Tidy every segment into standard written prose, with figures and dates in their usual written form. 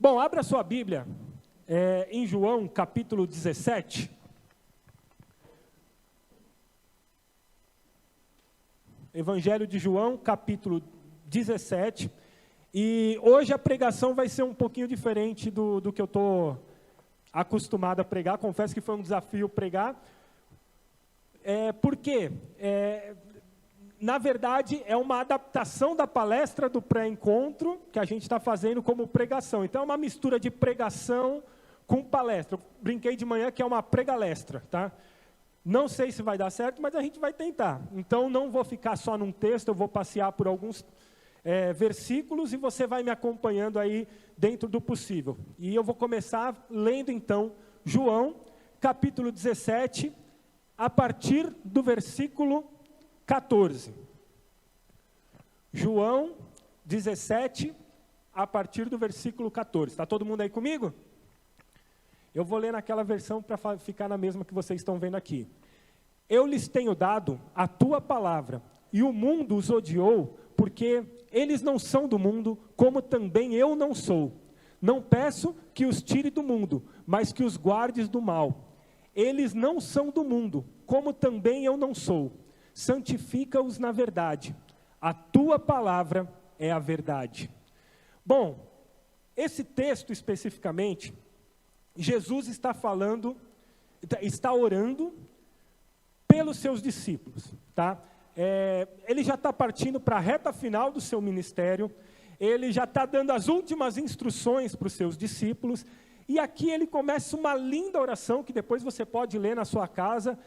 Bom, abra sua Bíblia em João, capítulo 17. Evangelho de João, capítulo 17. E hoje a pregação vai ser um pouquinho diferente do que eu estou acostumado a pregar. Confesso que foi um desafio pregar. Por quê? Na verdade, é uma adaptação da palestra do pré-encontro que a gente está fazendo como pregação. Então, é uma mistura de pregação com palestra. Eu brinquei de manhã que é uma pregalestra, tá? Não sei se vai dar certo, mas a gente vai tentar. Então, não vou ficar só num texto, eu vou passear por alguns versículos e você vai me acompanhando aí dentro do possível. E eu vou começar lendo, então, João, capítulo 17, a partir do versículo 14. João 17, a partir do versículo 14. Está todo mundo aí comigo? Eu vou ler naquela versão para ficar na mesma que vocês estão vendo aqui. Eu lhes tenho dado a tua palavra, e o mundo os odiou, porque eles não são do mundo, como também eu não sou. Não peço que os tire do mundo, mas que os guardes do mal. Eles não são do mundo, como também eu não sou. Santifica-os na verdade. A tua palavra é a verdade. Bom, esse texto especificamente, Jesus está falando, está orando pelos seus discípulos, tá? Ele já está partindo para a reta final do seu ministério, ele já está dando as últimas instruções para os seus discípulos, e aqui ele começa uma linda oração, que depois você pode ler na sua casa,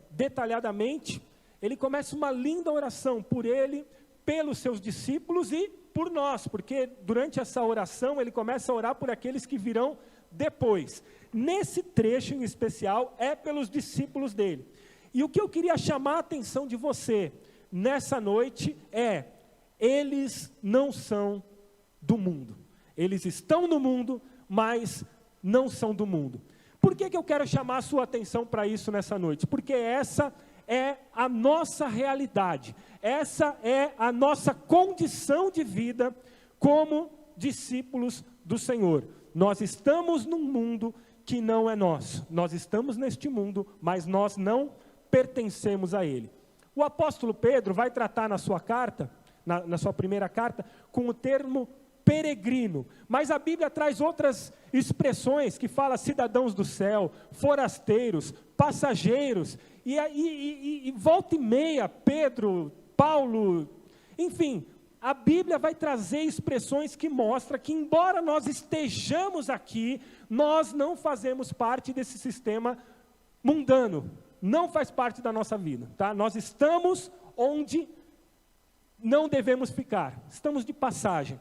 detalhadamente. Ele começa uma linda oração por ele, pelos seus discípulos e por nós, porque durante essa oração ele começa a orar por aqueles que virão depois. Nesse trecho em especial é pelos discípulos dele. E o que eu queria chamar a atenção de você nessa noite eles não são do mundo. Eles estão no mundo, mas não são do mundo. Por que eu quero chamar a sua atenção para isso nessa noite? Porque essa é a nossa realidade, essa é a nossa condição de vida como discípulos do Senhor. Nós estamos num mundo que não é nosso, nós estamos neste mundo, mas nós não pertencemos a ele. O apóstolo Pedro vai tratar na sua carta, na sua primeira carta, com o termo peregrino, mas a Bíblia traz outras expressões que fala cidadãos do céu, forasteiros, passageiros, e volta e meia, Pedro, Paulo, enfim, a Bíblia vai trazer expressões que mostram que embora nós estejamos aqui, nós não fazemos parte desse sistema mundano, não faz parte da nossa vida, tá? Nós estamos onde não devemos ficar, estamos de passagem.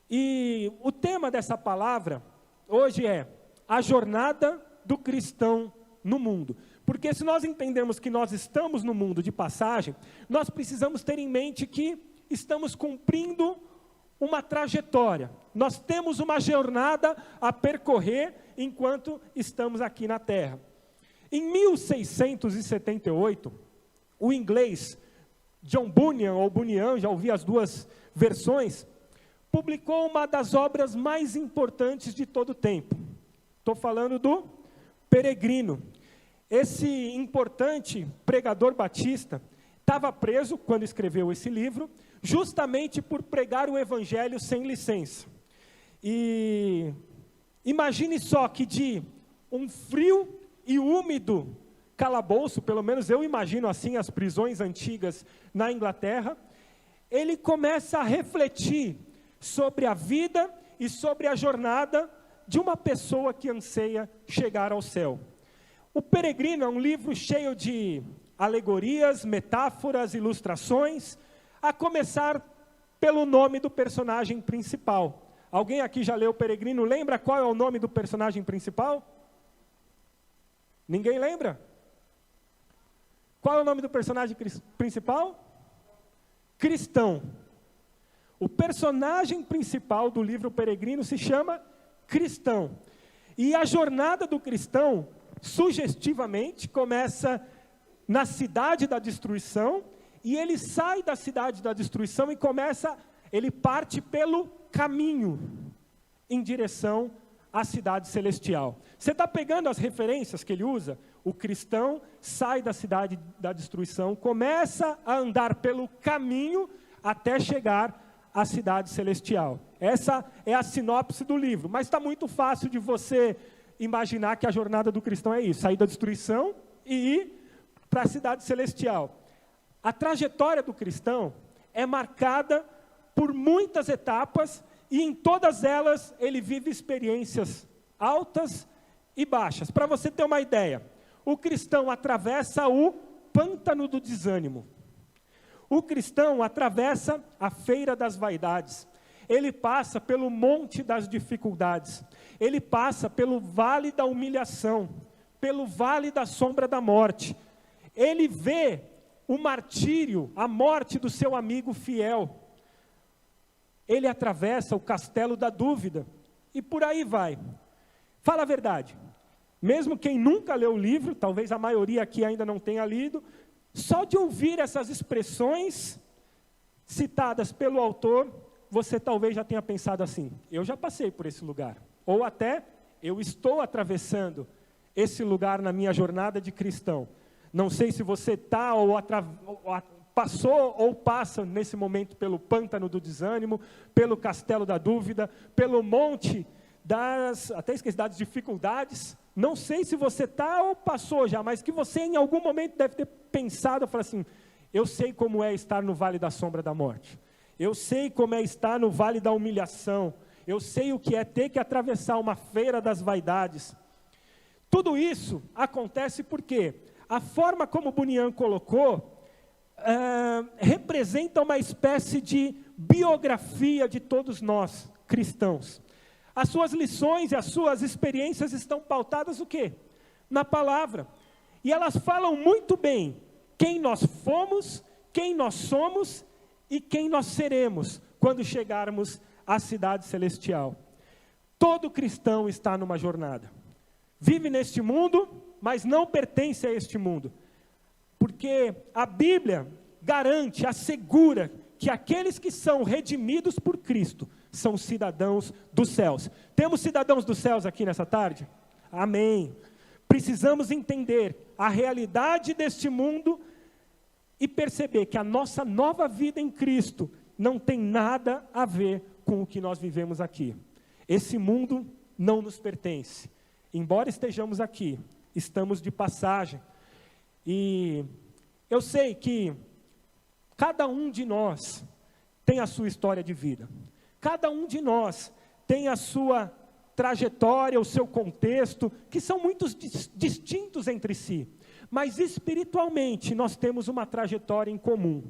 E o tema dessa palavra hoje é a jornada do cristão no mundo. Porque se nós entendemos que nós estamos no mundo de passagem, nós precisamos ter em mente que estamos cumprindo uma trajetória. Nós temos uma jornada a percorrer enquanto estamos aqui na Terra. Em 1678, o inglês John Bunyan, ou Bunyan, já ouvi as duas versões, publicou uma das obras mais importantes de todo o tempo. Estou falando do Peregrino. Esse importante pregador batista estava preso quando escreveu esse livro, justamente por pregar o evangelho sem licença. E imagine só que de um frio e úmido calabouço, pelo menos eu imagino assim as prisões antigas na Inglaterra, ele começa a refletir sobre a vida e sobre a jornada de uma pessoa que anseia chegar ao céu. O Peregrino é um livro cheio de alegorias, metáforas, ilustrações, a começar pelo nome do personagem principal. Alguém aqui já leu o Peregrino? Lembra qual é o nome do personagem principal? Ninguém lembra? Qual é o nome do personagem principal? Cristão. O personagem principal do livro Peregrino se chama Cristão. E a jornada do cristão, sugestivamente, começa na cidade da destruição, e ele sai da cidade da destruição e ele parte pelo caminho. em direção à cidade celestial. Você está pegando as referências que ele usa? O cristão sai da cidade da destruição, começa a andar pelo caminho até chegar à cidade celestial. Essa é a sinopse do livro, mas está muito fácil de você imaginar que a jornada do cristão é isso, sair da destruição e ir para a cidade celestial. A trajetória do cristão é marcada por muitas etapas e em todas elas ele vive experiências altas e baixas. Para você ter uma ideia, o cristão atravessa o pântano do desânimo. O cristão atravessa a feira das vaidades. Ele passa pelo monte das dificuldades. Ele passa pelo vale da humilhação, pelo vale da sombra da morte. Ele vê o martírio, a morte do seu amigo fiel. Ele atravessa o castelo da dúvida. E por aí vai. Fala a verdade. Mesmo quem nunca leu o livro, talvez a maioria aqui ainda não tenha lido, só de ouvir essas expressões citadas pelo autor, você talvez já tenha pensado assim: eu já passei por esse lugar. Ou até, eu estou atravessando esse lugar na minha jornada de cristão. Não sei se você está passou ou passa nesse momento pelo pântano do desânimo, pelo castelo da dúvida, pelo monte das dificuldades. Não sei se você está ou passou já, mas que você em algum momento deve ter pensado, falar assim: eu sei como é estar no vale da sombra da morte. Eu sei como é estar no vale da humilhação. Eu sei o que é ter que atravessar uma feira das vaidades. Tudo isso acontece porque a forma como Bunyan colocou representa uma espécie de biografia de todos nós, cristãos. As suas lições e as suas experiências estão pautadas o quê? Na palavra. E elas falam muito bem quem nós fomos, quem nós somos e quem nós seremos quando chegarmos à cidade celestial. Todo cristão está numa jornada. Vive neste mundo, mas não pertence a este mundo. Porque a Bíblia garante, assegura que aqueles que são redimidos por Cristo são cidadãos dos céus. Temos cidadãos dos céus aqui nessa tarde? Amém. Precisamos entender a realidade deste mundo e perceber que a nossa nova vida em Cristo não tem nada a ver com o que nós vivemos aqui. Esse mundo não nos pertence. Embora estejamos aqui, estamos de passagem. E eu sei que cada um de nós tem a sua história de vida. Cada um de nós tem a sua trajetória, o seu contexto, que são muito distintos entre si. Mas espiritualmente nós temos uma trajetória em comum.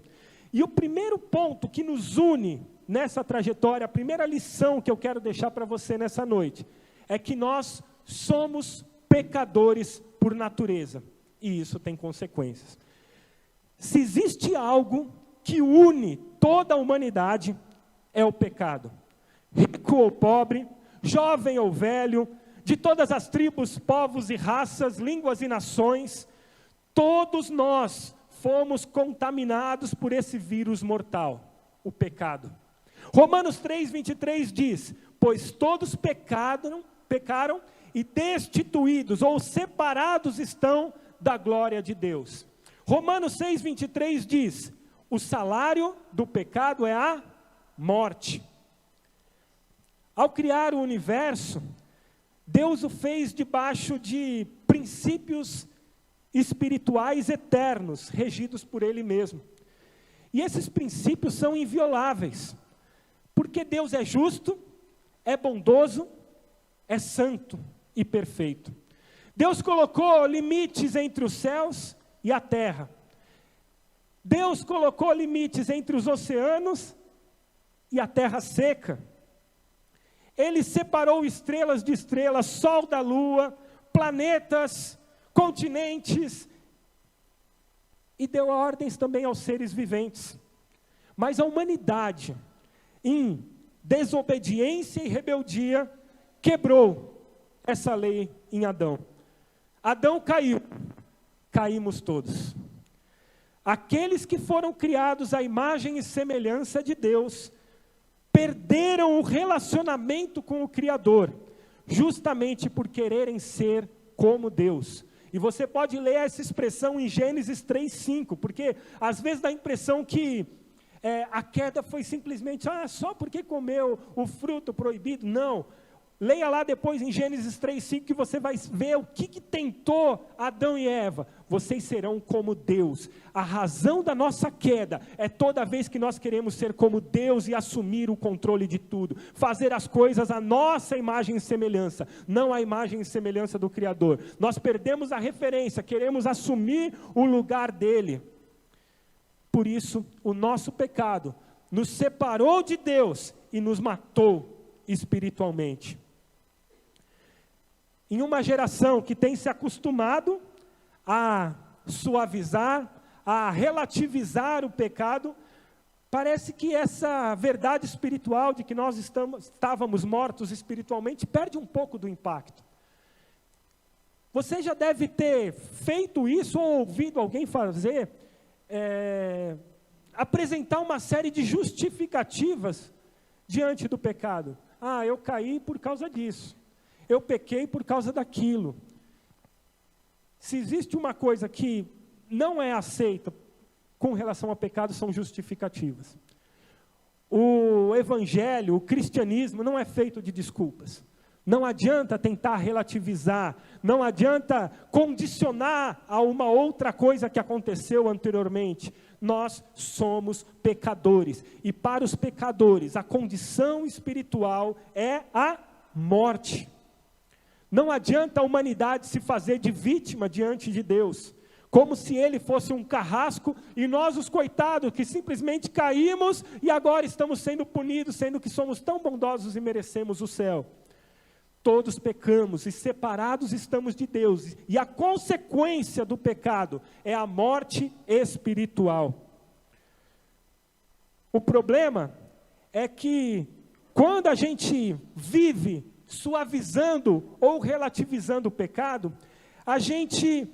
E o primeiro ponto que nos une nessa trajetória, a primeira lição que eu quero deixar para você nessa noite, é que nós somos pecadores por natureza. E isso tem consequências. Se existe algo que une toda a humanidade, é o pecado. Rico ou pobre, jovem ou velho, de todas as tribos, povos e raças, línguas e nações, todos nós fomos contaminados por esse vírus mortal, o pecado. Romanos 3:23 diz: pois todos pecaram e destituídos ou separados estão da glória de Deus. Romanos 6:23 diz: o salário do pecado é a morte. Ao criar o universo, Deus o fez debaixo de princípios espirituais eternos, regidos por Ele mesmo. E esses princípios são invioláveis, porque Deus é justo, é bondoso, é santo e perfeito. Deus colocou limites entre os céus e a terra. Deus colocou limites entre os oceanos e a terra seca. Ele separou estrelas de estrelas, sol da lua, planetas, continentes, e deu ordens também aos seres viventes. Mas a humanidade, em desobediência e rebeldia, quebrou essa lei em Adão. Adão caiu, caímos todos. Aqueles que foram criados à imagem e semelhança de Deus, perderam o relacionamento com o Criador, justamente por quererem ser como Deus. E você pode ler essa expressão em Gênesis 3:5, porque às vezes dá a impressão que a queda foi simplesmente, só porque comeu o fruto proibido. Não. Leia lá depois em Gênesis 3:5 que você vai ver o que tentou Adão e Eva. Vocês serão como Deus. A razão da nossa queda é toda vez que nós queremos ser como Deus e assumir o controle de tudo. Fazer as coisas à nossa imagem e semelhança, não à imagem e semelhança do Criador. Nós perdemos a referência, queremos assumir o lugar dele. Por isso, o nosso pecado nos separou de Deus e nos matou espiritualmente. Em uma geração que tem se acostumado a suavizar, a relativizar o pecado, parece que essa verdade espiritual de que nós estávamos mortos espiritualmente perde um pouco do impacto. Você já deve ter feito isso ou ouvido alguém fazer, apresentar uma série de justificativas diante do pecado. Eu caí por causa disso. Eu pequei por causa daquilo. Se existe uma coisa que não é aceita com relação ao pecado, são justificativas. O evangelho, o cristianismo não é feito de desculpas. Não adianta tentar relativizar, não adianta condicionar a uma outra coisa que aconteceu anteriormente. Nós somos pecadores, e para os pecadores a condição espiritual é a morte. Não adianta a humanidade se fazer de vítima diante de Deus, como se ele fosse um carrasco e nós os coitados que simplesmente caímos e agora estamos sendo punidos, sendo que somos tão bondosos e merecemos o céu. Todos pecamos e separados estamos de Deus, e a consequência do pecado é a morte espiritual. O problema é que quando a gente vive suavizando ou relativizando o pecado, a gente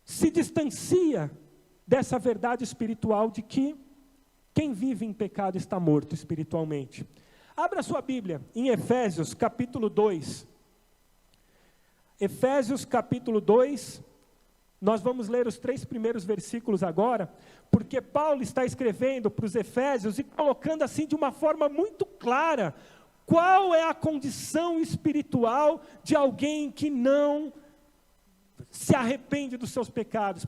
se distancia dessa verdade espiritual de que quem vive em pecado está morto espiritualmente. Abra sua Bíblia em Efésios capítulo 2. Efésios capítulo 2, nós vamos ler os 3 primeiros versículos agora, porque Paulo está escrevendo para os Efésios e colocando assim de uma forma muito clara qual é a condição espiritual de alguém que não se arrepende dos seus pecados,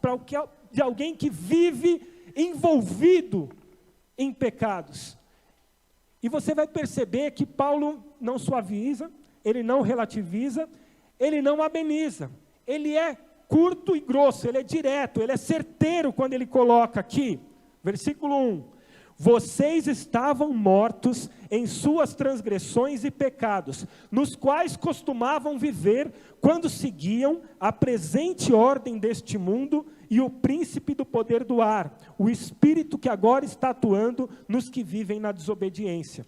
de alguém que vive envolvido em pecados. E você vai perceber que Paulo não suaviza, ele não relativiza, ele não ameniza. Ele é curto e grosso, ele é direto, ele é certeiro quando ele coloca aqui, versículo 1. Vocês estavam mortos em suas transgressões e pecados, nos quais costumavam viver quando seguiam a presente ordem deste mundo e o príncipe do poder do ar, o espírito que agora está atuando nos que vivem na desobediência.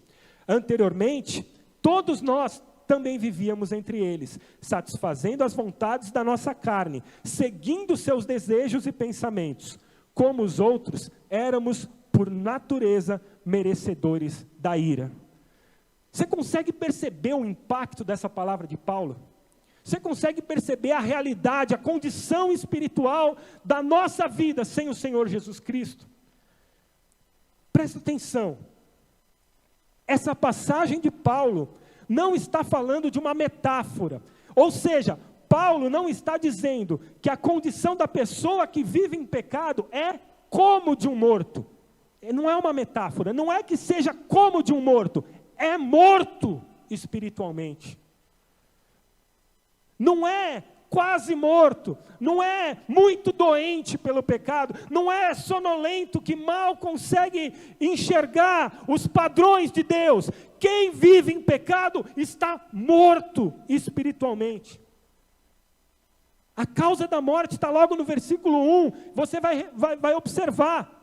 Anteriormente, todos nós também vivíamos entre eles, satisfazendo as vontades da nossa carne, seguindo seus desejos e pensamentos. Como os outros, éramos por natureza merecedores da ira. Você consegue perceber o impacto dessa palavra de Paulo? Você consegue perceber a realidade, a condição espiritual da nossa vida sem o Senhor Jesus Cristo? Presta atenção. Essa passagem de Paulo não está falando de uma metáfora. Ou seja, Paulo não está dizendo que a condição da pessoa que vive em pecado é como de um morto. Não é uma metáfora, não é que seja como de um morto, é morto espiritualmente. Não é quase morto, não é muito doente pelo pecado, não é sonolento que mal consegue enxergar os padrões de Deus. Quem vive em pecado está morto espiritualmente. A causa da morte está logo no versículo 1, você vai observar.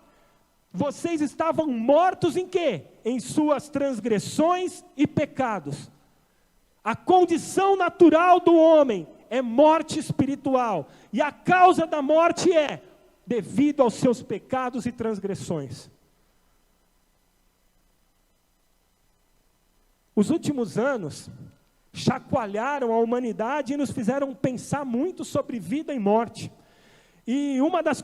Vocês estavam mortos em quê? Em suas transgressões e pecados. A condição natural do homem é morte espiritual. E a causa da morte é devido aos seus pecados e transgressões. Os últimos anos chacoalharam a humanidade e nos fizeram pensar muito sobre vida e morte. E uma das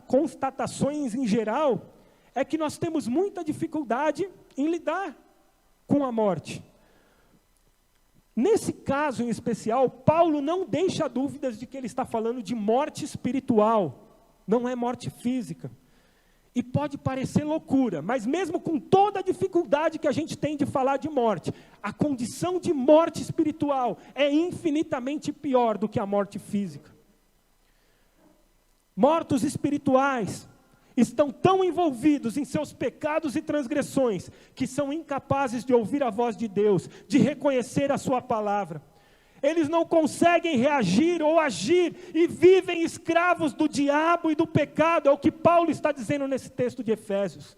constatações em geral é que nós temos muita dificuldade em lidar com a morte. Nesse caso em especial, Paulo não deixa dúvidas de que ele está falando de morte espiritual, não é morte física. E pode parecer loucura, mas mesmo com toda a dificuldade que a gente tem de falar de morte, a condição de morte espiritual é infinitamente pior do que a morte física. Mortos espirituais estão tão envolvidos em seus pecados e transgressões, que são incapazes de ouvir a voz de Deus, de reconhecer a sua palavra. Eles não conseguem reagir ou agir e vivem escravos do diabo e do pecado, é o que Paulo está dizendo nesse texto de Efésios.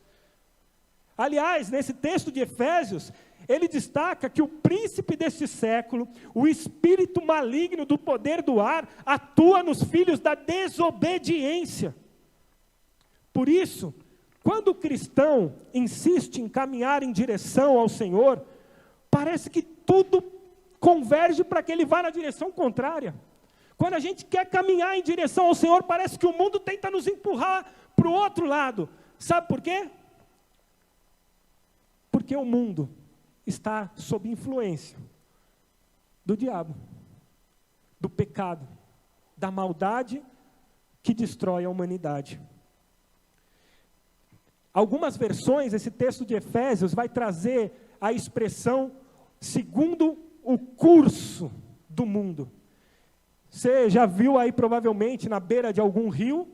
Aliás, nesse texto de Efésios, ele destaca que o príncipe deste século, o espírito maligno do poder do ar, atua nos filhos da desobediência. Por isso, quando o cristão insiste em caminhar em direção ao Senhor, parece que tudo converge para que ele vá na direção contrária. Quando a gente quer caminhar em direção ao Senhor, parece que o mundo tenta nos empurrar para o outro lado. Sabe por quê? Porque o mundo está sob influência do diabo, do pecado, da maldade que destrói a humanidade. Algumas versões, esse texto de Efésios vai trazer a expressão segundo o curso do mundo. Você já viu aí provavelmente na beira de algum rio,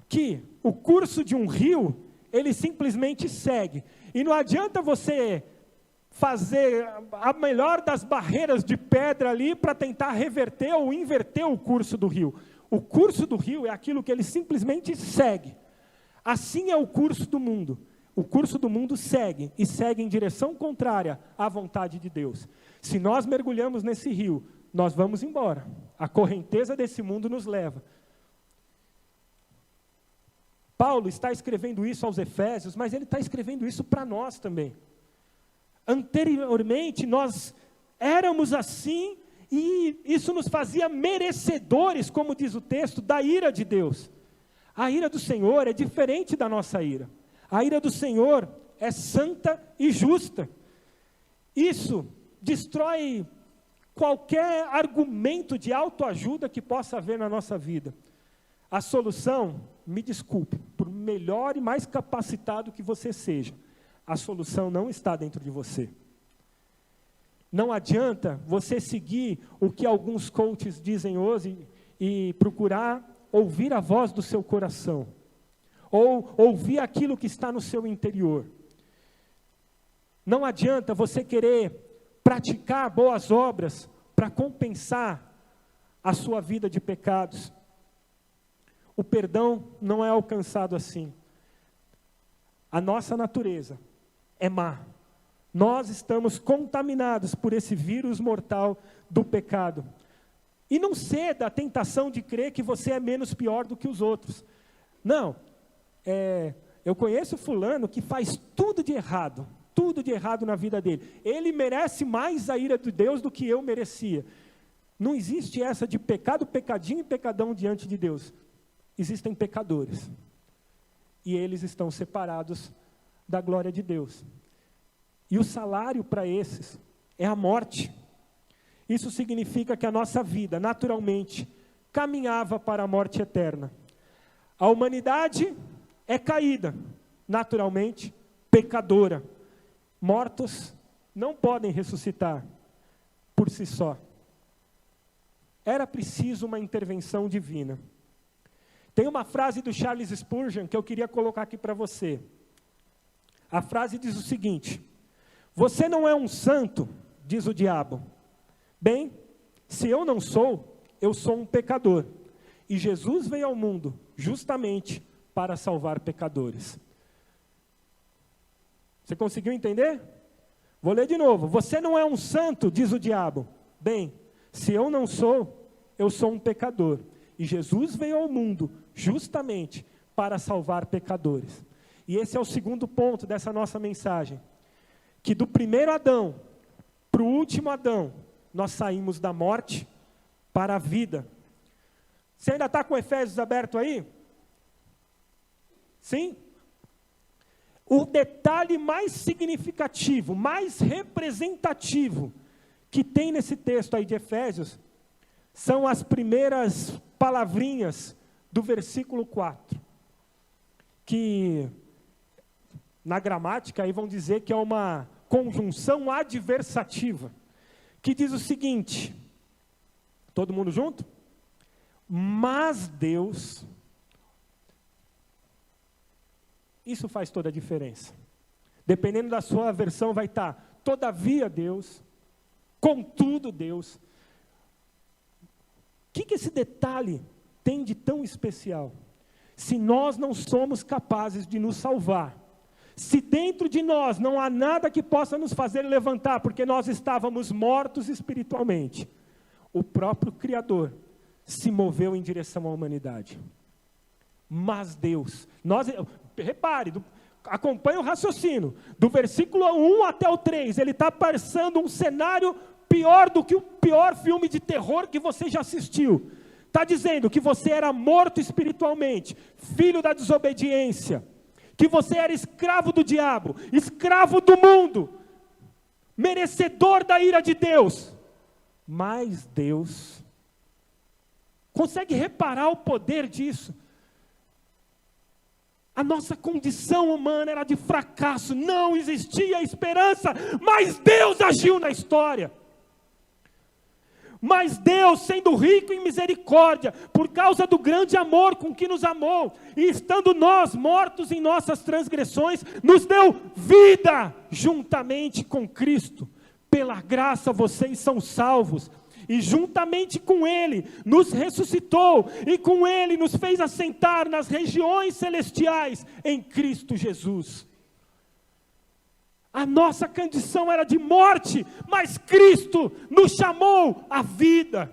que o curso de um rio, ele simplesmente segue. E não adianta você fazer a melhor das barreiras de pedra ali para tentar reverter ou inverter o curso do rio. O curso do rio é aquilo que ele simplesmente segue. Assim é o curso do mundo. O curso do mundo segue, e segue em direção contrária à vontade de Deus. Se nós mergulhamos nesse rio, nós vamos embora. A correnteza desse mundo nos leva. Paulo está escrevendo isso aos Efésios, mas ele está escrevendo isso para nós também. Anteriormente, nós éramos assim, e isso nos fazia merecedores, como diz o texto, da ira de Deus. A ira do Senhor é diferente da nossa ira. A ira do Senhor é santa e justa. Isso destrói qualquer argumento de autoajuda que possa haver na nossa vida. A solução, me desculpe, por melhor e mais capacitado que você seja, a solução não está dentro de você. Não adianta você seguir o que alguns coaches dizem hoje e procurar ouvir a voz do seu coração, ou ouvir aquilo que está no seu interior. Não adianta você querer praticar boas obras para compensar a sua vida de pecados. O perdão não é alcançado assim. A nossa natureza é má. Nós estamos contaminados por esse vírus mortal do pecado. E não ceda à tentação de crer que você é menos pior do que os outros. Não, eu conheço fulano que faz tudo de errado na vida dele. Ele merece mais a ira de Deus do que eu merecia. Não existe essa de pecado, pecadinho e pecadão diante de Deus. Existem pecadores. E eles estão separados da glória de Deus. E o salário para esses é a morte. Isso significa que a nossa vida, naturalmente, caminhava para a morte eterna. A humanidade é caída, naturalmente, pecadora. Mortos não podem ressuscitar por si só. Era preciso uma intervenção divina. Tem uma frase do Charles Spurgeon que eu queria colocar aqui para você. A frase diz o seguinte: você não é um santo, diz o diabo. Bem, se eu não sou, eu sou um pecador. E Jesus veio ao mundo justamente para salvar pecadores. Você conseguiu entender? Vou ler de novo. Você não é um santo, diz o diabo. Bem, se eu não sou, eu sou um pecador. E Jesus veio ao mundo justamente para salvar pecadores. E esse é o segundo ponto dessa nossa mensagem. Que do primeiro Adão para o último Adão, nós saímos da morte para a vida. Você ainda está com Efésios aberto aí? Sim? O detalhe mais significativo, mais representativo que tem nesse texto aí de Efésios, são as primeiras palavrinhas do versículo 4, que na gramática aí vão dizer que é uma conjunção adversativa, que diz o seguinte, todo mundo junto? Mas Deus, isso faz toda a diferença. Dependendo da sua versão vai estar, todavia Deus, contudo Deus. O que esse detalhe tem de tão especial? Se nós não somos capazes de nos salvar, se dentro de nós não há nada que possa nos fazer levantar, porque nós estávamos mortos espiritualmente, o próprio Criador se moveu em direção à humanidade. Mas Deus, repare, acompanhe o raciocínio, do versículo 1 até o 3, ele está passando um cenário pior do que o pior filme de terror que você já assistiu. Está dizendo que você era morto espiritualmente, filho da desobediência, que você era escravo do diabo, escravo do mundo, merecedor da ira de Deus. Mas Deus, consegue reparar o poder disso? A nossa condição humana era de fracasso, não existia esperança, mas Deus agiu na história. Mas Deus, sendo rico em misericórdia, por causa do grande amor com que nos amou, e estando nós mortos em nossas transgressões, nos deu vida juntamente com Cristo. Pela graça vocês são salvos, e juntamente com Ele nos ressuscitou, e com Ele nos fez assentar nas regiões celestiais em Cristo Jesus. A nossa condição era de morte, mas Cristo nos chamou à vida.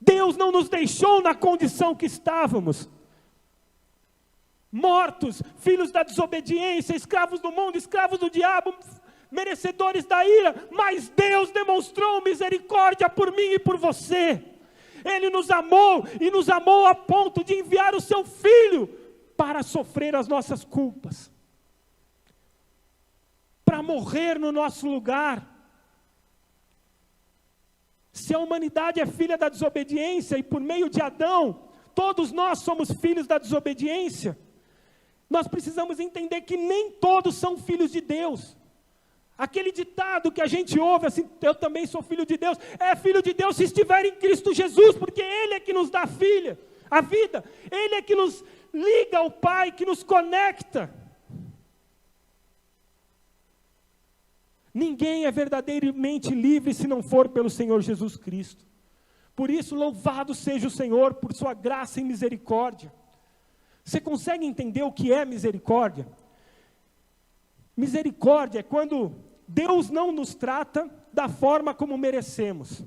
Deus não nos deixou na condição que estávamos. Mortos, filhos da desobediência, escravos do mundo, escravos do diabo, merecedores da ira, mas Deus demonstrou misericórdia por mim e por você. Ele nos amou, e nos amou a ponto de enviar o seu Filho para sofrer as nossas culpas, para morrer no nosso lugar. Se a humanidade é filha da desobediência, e por meio de Adão, todos nós somos filhos da desobediência, nós precisamos entender que nem todos são filhos de Deus. Aquele ditado que a gente ouve assim, eu também sou filho de Deus, é filho de Deus se estiver em Cristo Jesus, porque Ele é que nos dá a vida, Ele é que nos liga ao Pai, que nos conecta. Ninguém é verdadeiramente livre se não for pelo Senhor Jesus Cristo. Por isso, louvado seja o Senhor por sua graça e misericórdia. Você consegue entender o que é misericórdia? Misericórdia é quando Deus não nos trata da forma como merecemos.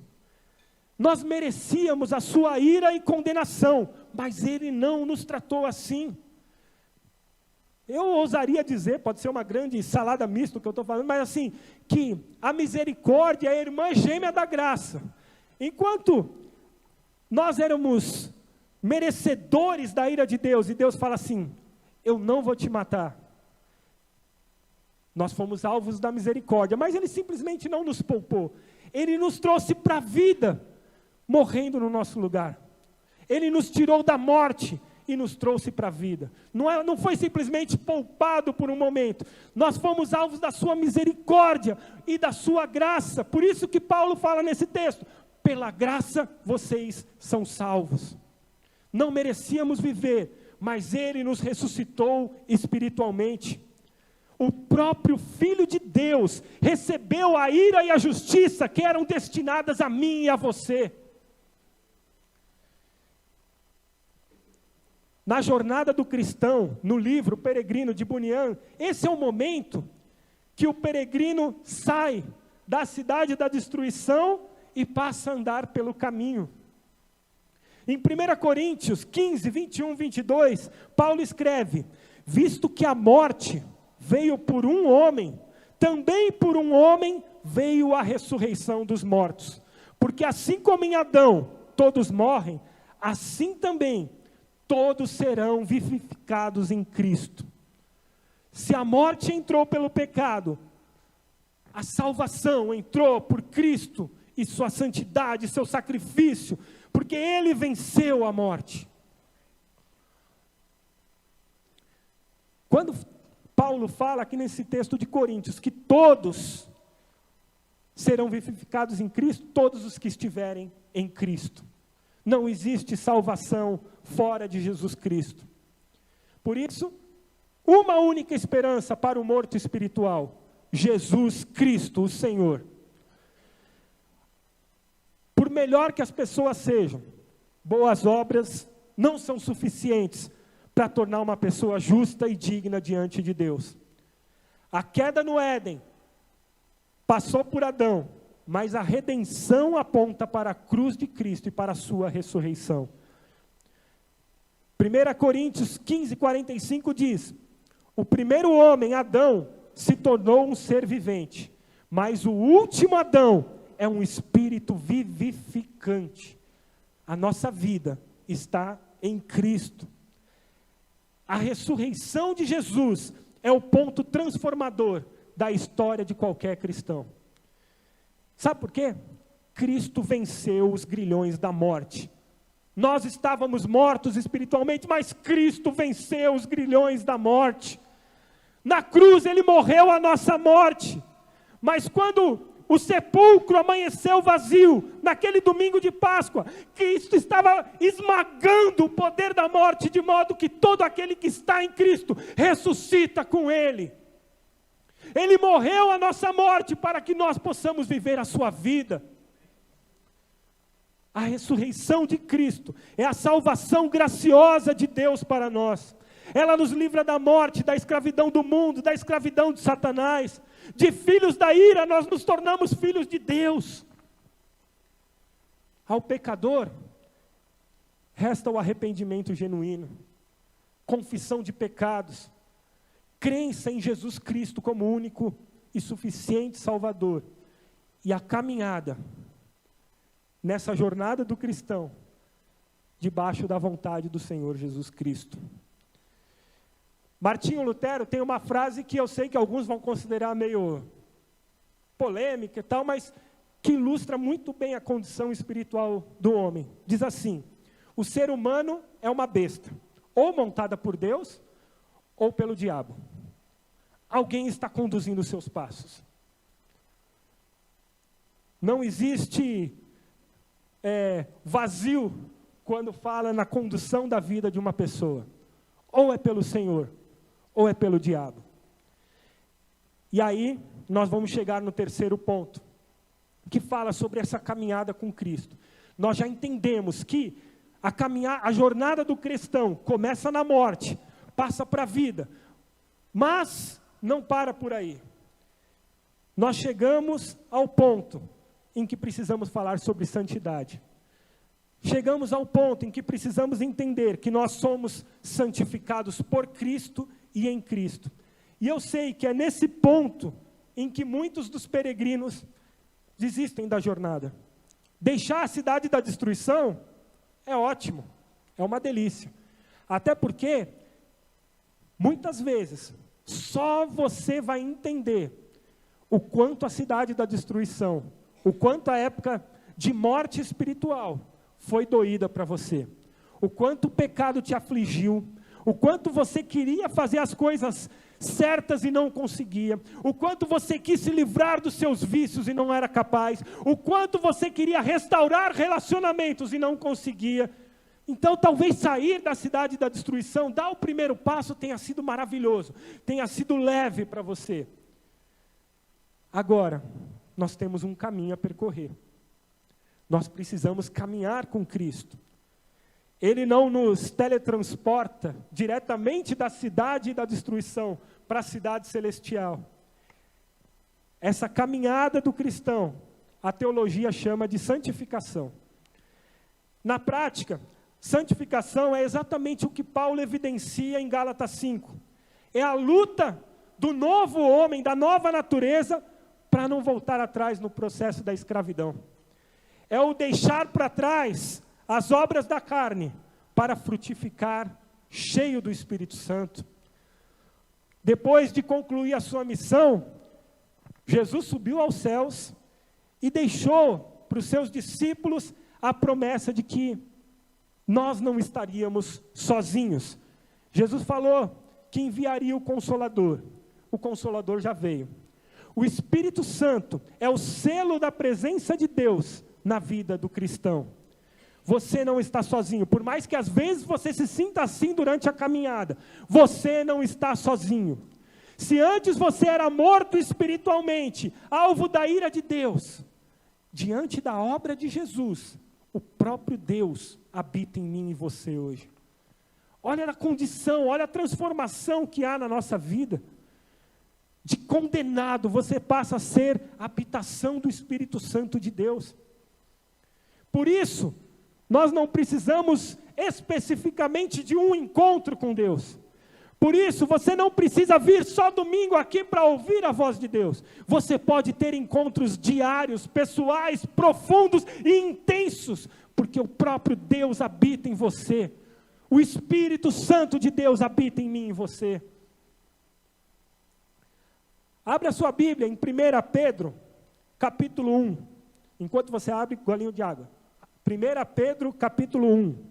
Nós merecíamos a sua ira e condenação, mas Ele não nos tratou assim. Eu ousaria dizer, pode ser uma grande salada mista o que eu estou falando, mas assim, que a misericórdia é a irmã gêmea da graça. Enquanto nós éramos merecedores da ira de Deus, e Deus fala assim, eu não vou te matar. Nós fomos alvos da misericórdia, mas Ele simplesmente não nos poupou. Ele nos trouxe para a vida, morrendo no nosso lugar. Ele nos tirou da morte e nos trouxe para a vida. Não foi simplesmente poupado por um momento. Nós fomos alvos da sua misericórdia e da sua graça. Por isso que Paulo fala nesse texto, pela graça vocês são salvos. Não merecíamos viver, mas Ele nos ressuscitou espiritualmente. O próprio Filho de Deus recebeu a ira e a justiça que eram destinadas a mim e a você. Na jornada do cristão, no livro Peregrino de Bunyan, esse é o momento que o peregrino sai da cidade da destruição e passa a andar pelo caminho. Em 1 Coríntios 15, 21, 22, Paulo escreve, visto que a morte veio por um homem, também por um homem veio a ressurreição dos mortos. Porque assim como em Adão todos morrem, assim também todos serão vivificados em Cristo. Se a morte entrou pelo pecado, a salvação entrou por Cristo e sua santidade, seu sacrifício, porque Ele venceu a morte. Quando Paulo fala aqui nesse texto de Coríntios, que todos serão vivificados em Cristo, todos os que estiverem em Cristo. Não existe salvação fora de Jesus Cristo. Por isso, uma única esperança para o morto espiritual: Jesus Cristo, o Senhor. Por melhor que as pessoas sejam, boas obras não são suficientes para tornar uma pessoa justa e digna diante de Deus. A queda no Éden passou por Adão, mas a redenção aponta para a cruz de Cristo e para a sua ressurreição. 1 Coríntios 15:45 diz: o primeiro homem, Adão, se tornou um ser vivente, mas o último Adão é um espírito vivificante. A nossa vida está em Cristo. A ressurreição de Jesus é o ponto transformador da história de qualquer cristão. Sabe por quê? Cristo venceu os grilhões da morte. Nós estávamos mortos espiritualmente, mas Cristo venceu os grilhões da morte. Na cruz Ele morreu a nossa morte. Mas quando o sepulcro amanheceu vazio, naquele domingo de Páscoa, Cristo estava esmagando o poder da morte, de modo que todo aquele que está em Cristo ressuscita com Ele. Ele morreu a nossa morte para que nós possamos viver a sua vida. A ressurreição de Cristo é a salvação graciosa de Deus para nós. Ela nos livra da morte, da escravidão do mundo, da escravidão de Satanás. De filhos da ira, nós nos tornamos filhos de Deus. Ao pecador, resta o arrependimento genuíno, confissão de pecados, crença em Jesus Cristo como único e suficiente Salvador, e a caminhada nessa jornada do cristão, debaixo da vontade do Senhor Jesus Cristo. Martinho Lutero tem uma frase que eu sei que alguns vão considerar meio polêmica e tal, mas que ilustra muito bem a condição espiritual do homem. Diz assim: o ser humano é uma besta, ou montada por Deus, ou pelo diabo. Alguém está conduzindo os seus passos. Não existe vazio quando fala na condução da vida de uma pessoa. Ou é pelo Senhor, ou é pelo diabo. E aí, nós vamos chegar no terceiro ponto, que fala sobre essa caminhada com Cristo. Nós já entendemos que a jornada do cristão começa na morte, passa para a vida, mas não para por aí. Nós chegamos ao ponto em que precisamos falar sobre santidade. Chegamos ao ponto em que precisamos entender que nós somos santificados por Cristo e em Cristo. E eu sei que é nesse ponto em que muitos dos peregrinos desistem da jornada. Deixar a cidade da destruição é ótimo, é uma delícia. Até porque, muitas vezes, só você vai entender o quanto a cidade da destruição, o quanto a época de morte espiritual foi doída para você, o quanto o pecado te afligiu, o quanto você queria fazer as coisas certas e não conseguia, o quanto você quis se livrar dos seus vícios e não era capaz, o quanto você queria restaurar relacionamentos e não conseguia. Então talvez sair da cidade da destruição, dar o primeiro passo tenha sido maravilhoso, tenha sido leve para você. Agora, nós temos um caminho a percorrer. Nós precisamos caminhar com Cristo. Ele não nos teletransporta diretamente da cidade da destruição para a cidade celestial. Essa caminhada do cristão, a teologia chama de santificação. Na prática, santificação é exatamente o que Paulo evidencia em Gálatas 5. É a luta do novo homem, da nova natureza, para não voltar atrás no processo da escravidão. É o deixar para trás as obras da carne para frutificar cheio do Espírito Santo. Depois de concluir a sua missão, Jesus subiu aos céus e deixou para os seus discípulos a promessa de que nós não estaríamos sozinhos. Jesus falou que enviaria o Consolador. O Consolador já veio. O Espírito Santo é o selo da presença de Deus na vida do cristão. Você não está sozinho, por mais que às vezes você se sinta assim durante a caminhada, você não está sozinho. Se antes você era morto espiritualmente, alvo da ira de Deus, diante da obra de Jesus, o próprio Deus habita em mim e você hoje. Olha a condição, olha a transformação que há na nossa vida. De condenado, você passa a ser a habitação do Espírito Santo de Deus. Por isso, nós não precisamos especificamente de um encontro com Deus. Por isso, você não precisa vir só domingo aqui para ouvir a voz de Deus. Você pode ter encontros diários, pessoais, profundos e intensos, porque o próprio Deus habita em você. O Espírito Santo de Deus habita em mim e em você. Abra a sua Bíblia em 1 Pedro, capítulo 1. Enquanto você abre, golinho de água. 1 Pedro, capítulo 1.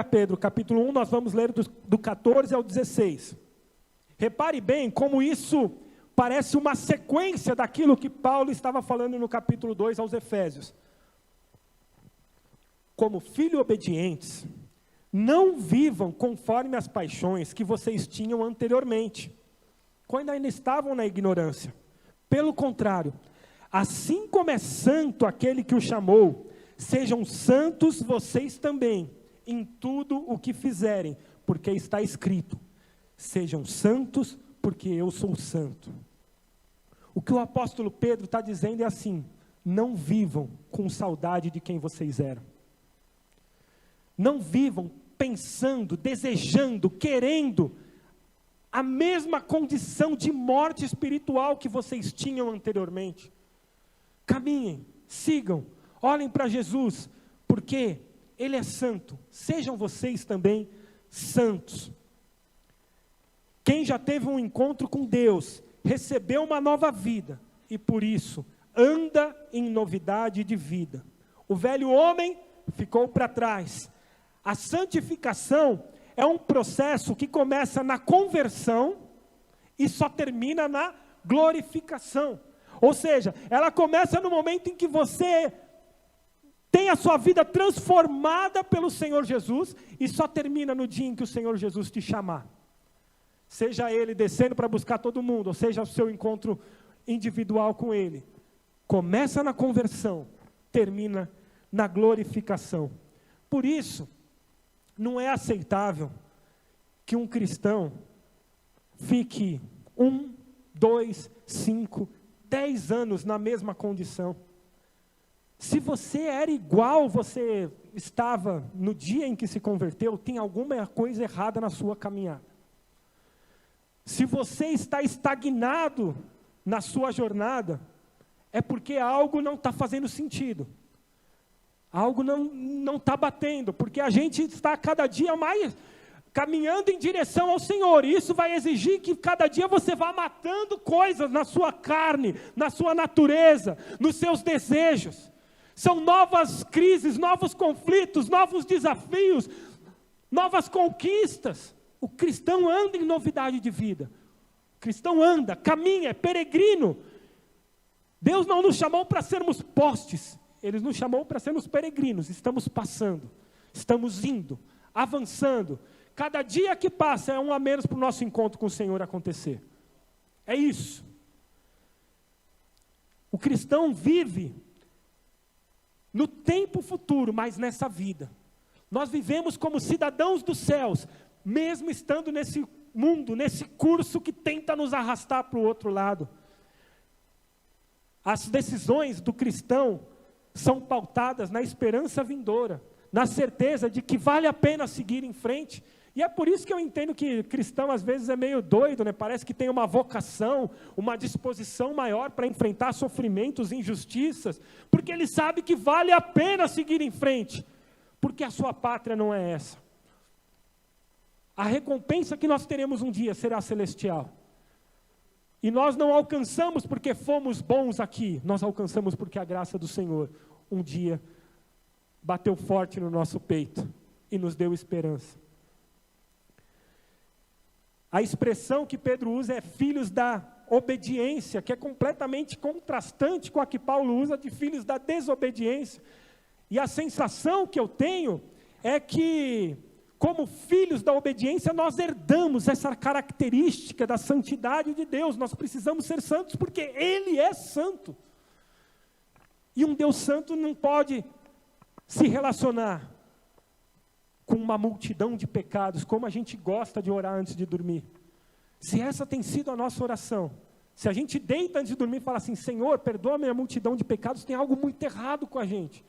Pedro, capítulo 1, nós vamos ler do 14 ao 16. Repare bem como isso parece uma sequência daquilo que Paulo estava falando no capítulo 2 aos Efésios. Como filhos obedientes, não vivam conforme as paixões que vocês tinham anteriormente, quando ainda estavam na ignorância. Pelo contrário, assim como é santo aquele que o chamou, sejam santos vocês também, em tudo o que fizerem, porque está escrito, sejam santos, porque eu sou santo. O que o apóstolo Pedro está dizendo é assim, não vivam com saudade de quem vocês eram. Não vivam pensando, desejando, querendo a mesma condição de morte espiritual que vocês tinham anteriormente. Caminhem, sigam, olhem para Jesus, porque Ele é santo, sejam vocês também santos. Quem já teve um encontro com Deus, recebeu uma nova vida, e por isso, anda em novidade de vida. O velho homem ficou para trás. A santificação é um processo que começa na conversão, e só termina na glorificação. Ou seja, ela começa no momento em que você tem a sua vida transformada pelo Senhor Jesus, e só termina no dia em que o Senhor Jesus te chamar. Seja Ele descendo para buscar todo mundo, ou seja o seu encontro individual com Ele. Começa na conversão, termina na glorificação. Por isso, não é aceitável que um cristão fique 1, 2, 5, 10 anos na mesma condição. Se você era igual você estava no dia em que se converteu, tem alguma coisa errada na sua caminhada. Se você está estagnado na sua jornada, é porque algo não está fazendo sentido. Algo não está batendo, porque a gente está cada dia mais caminhando em direção ao Senhor, e isso vai exigir que cada dia você vá matando coisas na sua carne, na sua natureza, nos seus desejos. São novas crises, novos conflitos, novos desafios, novas conquistas. O cristão anda em novidade de vida. O cristão anda, caminha, é peregrino. Deus não nos chamou para sermos postes, Ele nos chamou para sermos peregrinos. Estamos passando, estamos indo, avançando. Cada dia que passa é um a menos para o nosso encontro com o Senhor acontecer. É isso. O cristão vive no tempo futuro, mas nessa vida. Nós vivemos como cidadãos dos céus, mesmo estando nesse mundo, nesse curso que tenta nos arrastar para o outro lado. As decisões do cristão são pautadas na esperança vindoura, na certeza de que vale a pena seguir em frente. E é por isso que eu entendo que cristão às vezes é meio doido, né? Parece que tem uma vocação, uma disposição maior para enfrentar sofrimentos, injustiças, porque ele sabe que vale a pena seguir em frente, porque a sua pátria não é essa. A recompensa que nós teremos um dia será celestial. E nós não alcançamos porque fomos bons aqui, nós alcançamos porque a graça do Senhor um dia bateu forte no nosso peito e nos deu esperança. A expressão que Pedro usa é filhos da obediência, que é completamente contrastante com a que Paulo usa de filhos da desobediência. E a sensação que eu tenho é que, como filhos da obediência, nós herdamos essa característica da santidade de Deus. Nós precisamos ser santos porque Ele é santo. E um Deus santo não pode se relacionar com uma multidão de pecados, como a gente gosta de orar antes de dormir. Se essa tem sido a nossa oração, se a gente deita antes de dormir e fala assim, Senhor, perdoa a minha multidão de pecados, tem algo muito errado com a gente.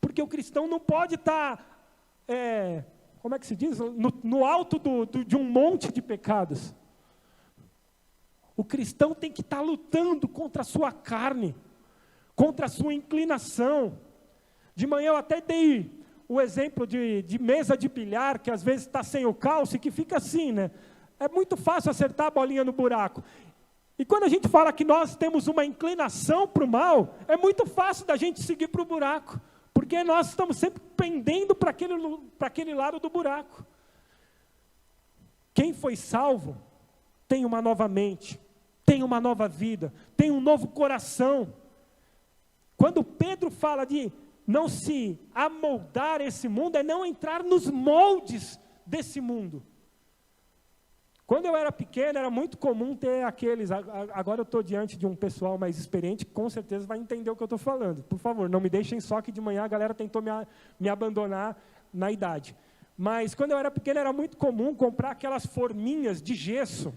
Porque o cristão não pode estar, como é que se diz? No alto de um monte de pecados. O cristão tem que estar lutando contra a sua carne, contra a sua inclinação. De manhã eu até dei o exemplo de mesa de bilhar, que às vezes está sem o calce, que fica assim, né? É muito fácil acertar a bolinha no buraco. E quando a gente fala que nós temos uma inclinação para o mal, é muito fácil da gente seguir para o buraco, porque nós estamos sempre pendendo para aquele lado do buraco. Quem foi salvo tem uma nova mente, tem uma nova vida, tem um novo coração. Quando Pedro fala de não se amoldar esse mundo, é não entrar nos moldes desse mundo. Quando eu era pequeno, era muito comum ter aqueles, agora eu estou diante de um pessoal mais experiente, que com certeza vai entender o que eu estou falando. Por favor, não me deixem só que de manhã a galera tentou me abandonar na idade. Mas quando eu era pequeno, era muito comum comprar aquelas forminhas de gesso.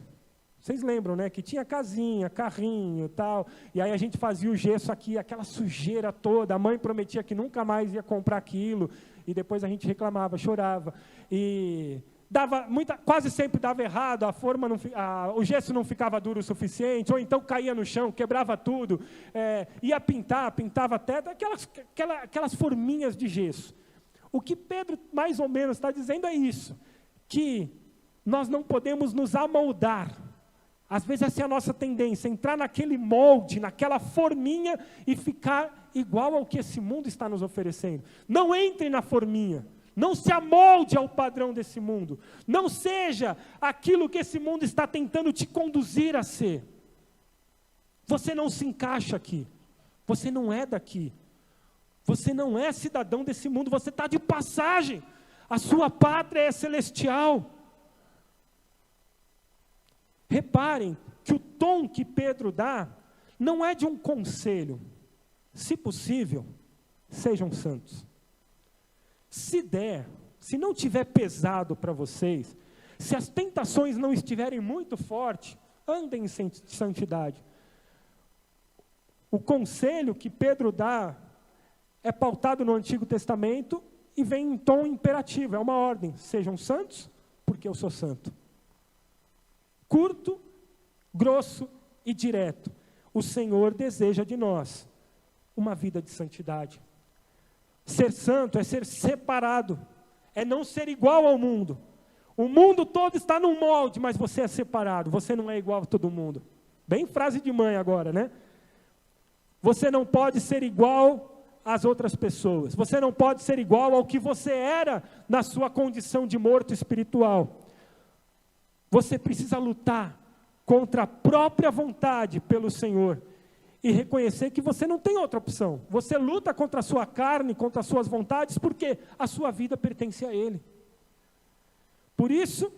Vocês lembram, né? Que tinha casinha, carrinho e tal. E aí a gente fazia o gesso aqui, aquela sujeira toda. A mãe prometia que nunca mais ia comprar aquilo. E depois a gente reclamava, chorava. E quase sempre dava errado, o gesso não ficava duro o suficiente, ou então caía no chão, quebrava tudo. Ia pintava até aquelas forminhas de gesso. O que Pedro mais ou menos está dizendo é isso, que nós não podemos nos amoldar. Às vezes essa é a nossa tendência, entrar naquele molde, naquela forminha e ficar igual ao que esse mundo está nos oferecendo. Não entre na forminha, não se amolde ao padrão desse mundo, não seja aquilo que esse mundo está tentando te conduzir a ser. Você não se encaixa aqui, você não é daqui, você não é cidadão desse mundo, você está de passagem, a sua pátria é celestial. Reparem que o tom que Pedro dá não é de um conselho. Se possível, sejam santos. Se der, se não tiver pesado para vocês, se as tentações não estiverem muito fortes, andem em santidade. O conselho que Pedro dá é pautado no Antigo Testamento e vem em tom imperativo, é uma ordem. Sejam santos, porque eu sou santo. Curto, grosso e direto. O Senhor deseja de nós uma vida de santidade. Ser santo é ser separado, é não ser igual ao mundo. O mundo todo está num molde, mas você é separado, você não é igual a todo mundo. Bem frase de mãe agora, né? Você não pode ser igual às outras pessoas, você não pode ser igual ao que você era na sua condição de morto espiritual. Você precisa lutar contra a própria vontade pelo Senhor e reconhecer que você não tem outra opção. Você luta contra a sua carne, contra as suas vontades, porque a sua vida pertence a Ele. Por isso,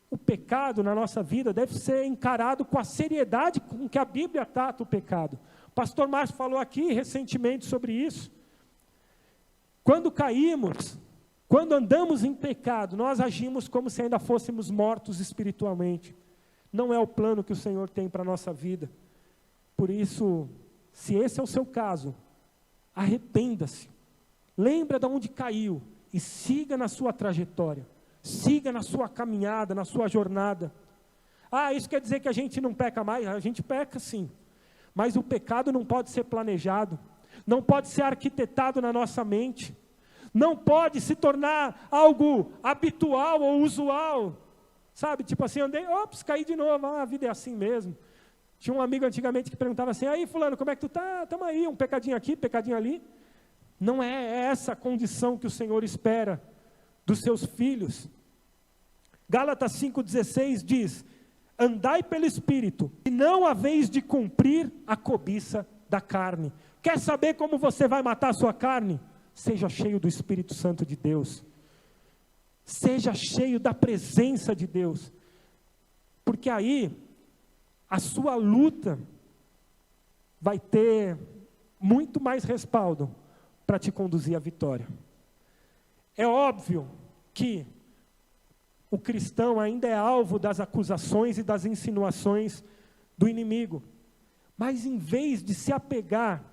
o pecado na nossa vida deve ser encarado com a seriedade com que a Bíblia trata o pecado. O pastor Márcio falou aqui recentemente sobre isso. Quando caímos, quando andamos em pecado, nós agimos como se ainda fôssemos mortos espiritualmente. Não é o plano que o Senhor tem para a nossa vida. Por isso, Se esse é o seu caso, arrependa-se. Lembra de onde caiu e siga na sua trajetória. Siga na sua caminhada, na sua jornada. Isso quer dizer que a gente não peca mais? A gente peca sim. Mas o pecado não pode ser planejado. Não pode ser arquitetado na nossa mente. Não pode se tornar algo habitual ou usual. Sabe, tipo assim, andei, caí de novo, a vida é assim mesmo. Tinha um amigo antigamente que perguntava assim, aí fulano, como é que tu tá? Tamo aí, um pecadinho aqui, pecadinho ali. Não é essa a condição que o Senhor espera dos seus filhos. Gálatas 5,16 diz, andai pelo Espírito, e não haveis de cumprir a cobiça da carne. Quer saber como você vai matar a sua carne? Seja cheio do Espírito Santo de Deus. Seja cheio da presença de Deus. Porque aí, a sua luta vai ter muito mais respaldo para te conduzir à vitória. É óbvio que o cristão ainda é alvo das acusações e das insinuações do inimigo. Mas em vez de se apegar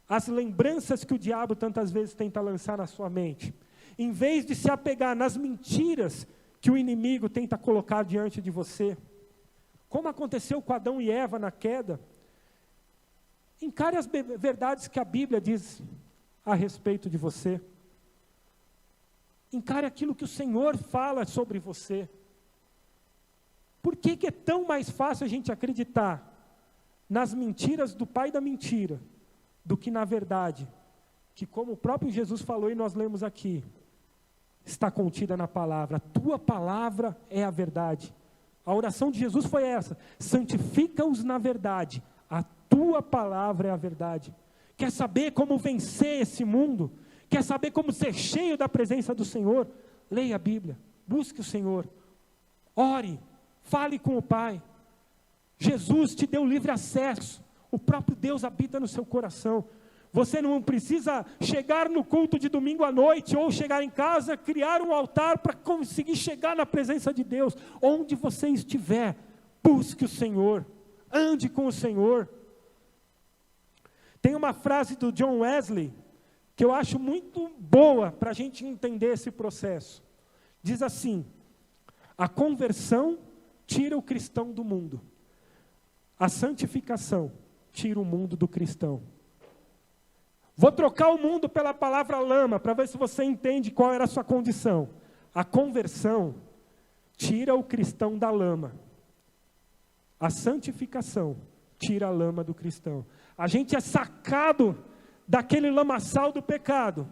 às lembranças que o diabo tantas vezes tenta lançar na sua mente, em vez de se apegar nas mentiras que o inimigo tenta colocar diante de você, como aconteceu com Adão e Eva na queda, encare as verdades que a Bíblia diz a respeito de você. Encare aquilo que o Senhor fala sobre você. Por que é tão mais fácil a gente acreditar nas mentiras do pai da mentira, do que na verdade, que como o próprio Jesus falou e nós lemos aqui, está contida na palavra. A tua palavra é a verdade. A oração de Jesus foi essa: santifica-os na verdade, a tua palavra é a verdade. Quer saber como vencer esse mundo? Quer saber como ser cheio da presença do Senhor? Leia a Bíblia, busque o Senhor, ore, fale com o Pai. Jesus te deu livre acesso, o próprio Deus habita no seu coração. Você não precisa chegar no culto de domingo à noite, ou chegar em casa, criar um altar para conseguir chegar na presença de Deus. Onde você estiver, busque o Senhor, ande com o Senhor. Tem uma frase do John Wesley, que eu acho muito boa para a gente entender esse processo. Diz assim: a conversão tira o cristão do mundo, a santificação tira o mundo do cristão. Vou trocar o mundo pela palavra lama, para ver se você entende qual era a sua condição. A conversão tira o cristão da lama, a santificação tira a lama do cristão. A gente é sacado daquele lamaçal do pecado,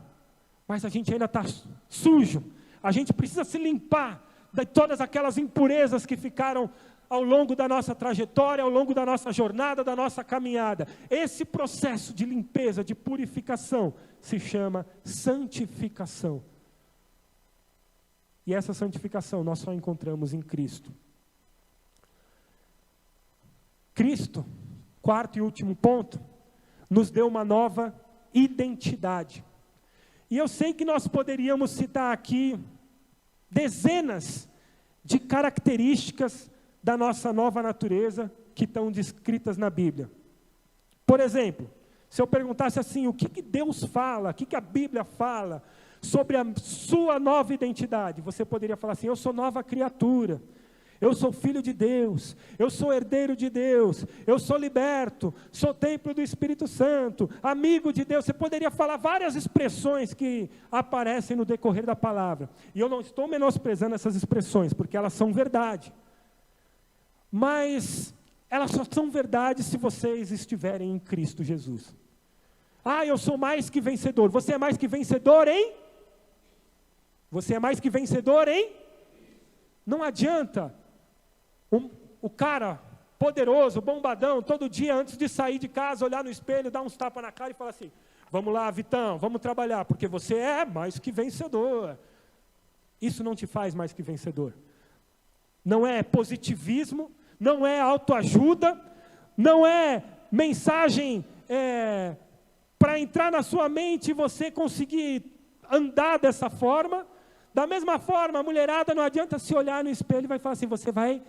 mas a gente ainda está sujo. A gente precisa se limpar de todas aquelas impurezas que ficaram ao longo da nossa trajetória, ao longo da nossa jornada, da nossa caminhada. Esse processo de limpeza, de purificação, se chama santificação. E essa santificação nós só encontramos em Cristo. Cristo, quarto e último ponto, nos deu uma nova identidade. E eu sei que nós poderíamos citar aqui dezenas de características da nossa nova natureza que estão descritas na Bíblia. Por exemplo, se eu perguntasse assim, o que Deus fala, o que a Bíblia fala sobre a sua nova identidade, você poderia falar assim: eu sou nova criatura, eu sou filho de Deus, eu sou herdeiro de Deus, eu sou liberto, sou templo do Espírito Santo, amigo de Deus. Você poderia falar várias expressões que aparecem no decorrer da palavra. E eu não estou menosprezando essas expressões, porque elas são verdade. Mas elas só são verdade se vocês estiverem em Cristo Jesus. Eu sou mais que vencedor. Você é mais que vencedor, hein? Você é mais que vencedor, hein? Não adianta o cara poderoso, bombadão, todo dia antes de sair de casa, olhar no espelho, dar uns tapas na cara e falar assim: vamos lá, Vitão, vamos trabalhar, porque você é mais que vencedor. Isso não te faz mais que vencedor. Não é positivismo, não é autoajuda, não é mensagem para entrar na sua mente e você conseguir andar dessa forma. Da mesma forma, a mulherada não adianta se olhar no espelho e vai falar assim: você vai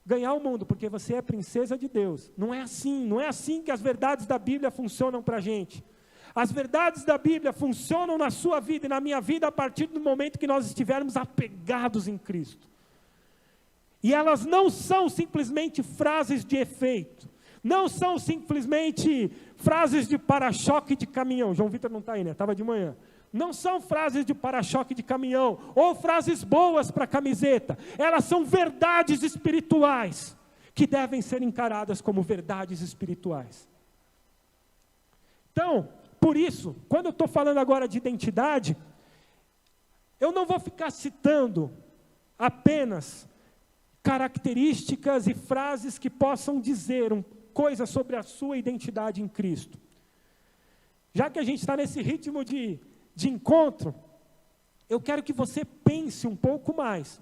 ganhar o mundo, porque você é princesa de Deus. Não é assim que as verdades da Bíblia funcionam para a gente. As verdades da Bíblia funcionam na sua vida e na minha vida a partir do momento que nós estivermos apegados em Cristo. E elas não são simplesmente frases de efeito, não são simplesmente frases de para-choque de caminhão. João Vitor não está aí, né? Estava de manhã. Não são frases de para-choque de caminhão, ou frases boas para camiseta. Elas são verdades espirituais, que devem ser encaradas como verdades espirituais. Então, por isso, quando eu estou falando agora de identidade, eu não vou ficar citando apenas características e frases que possam dizer coisas sobre a sua identidade em Cristo. Já que a gente está nesse ritmo de encontro, eu quero que você pense um pouco mais.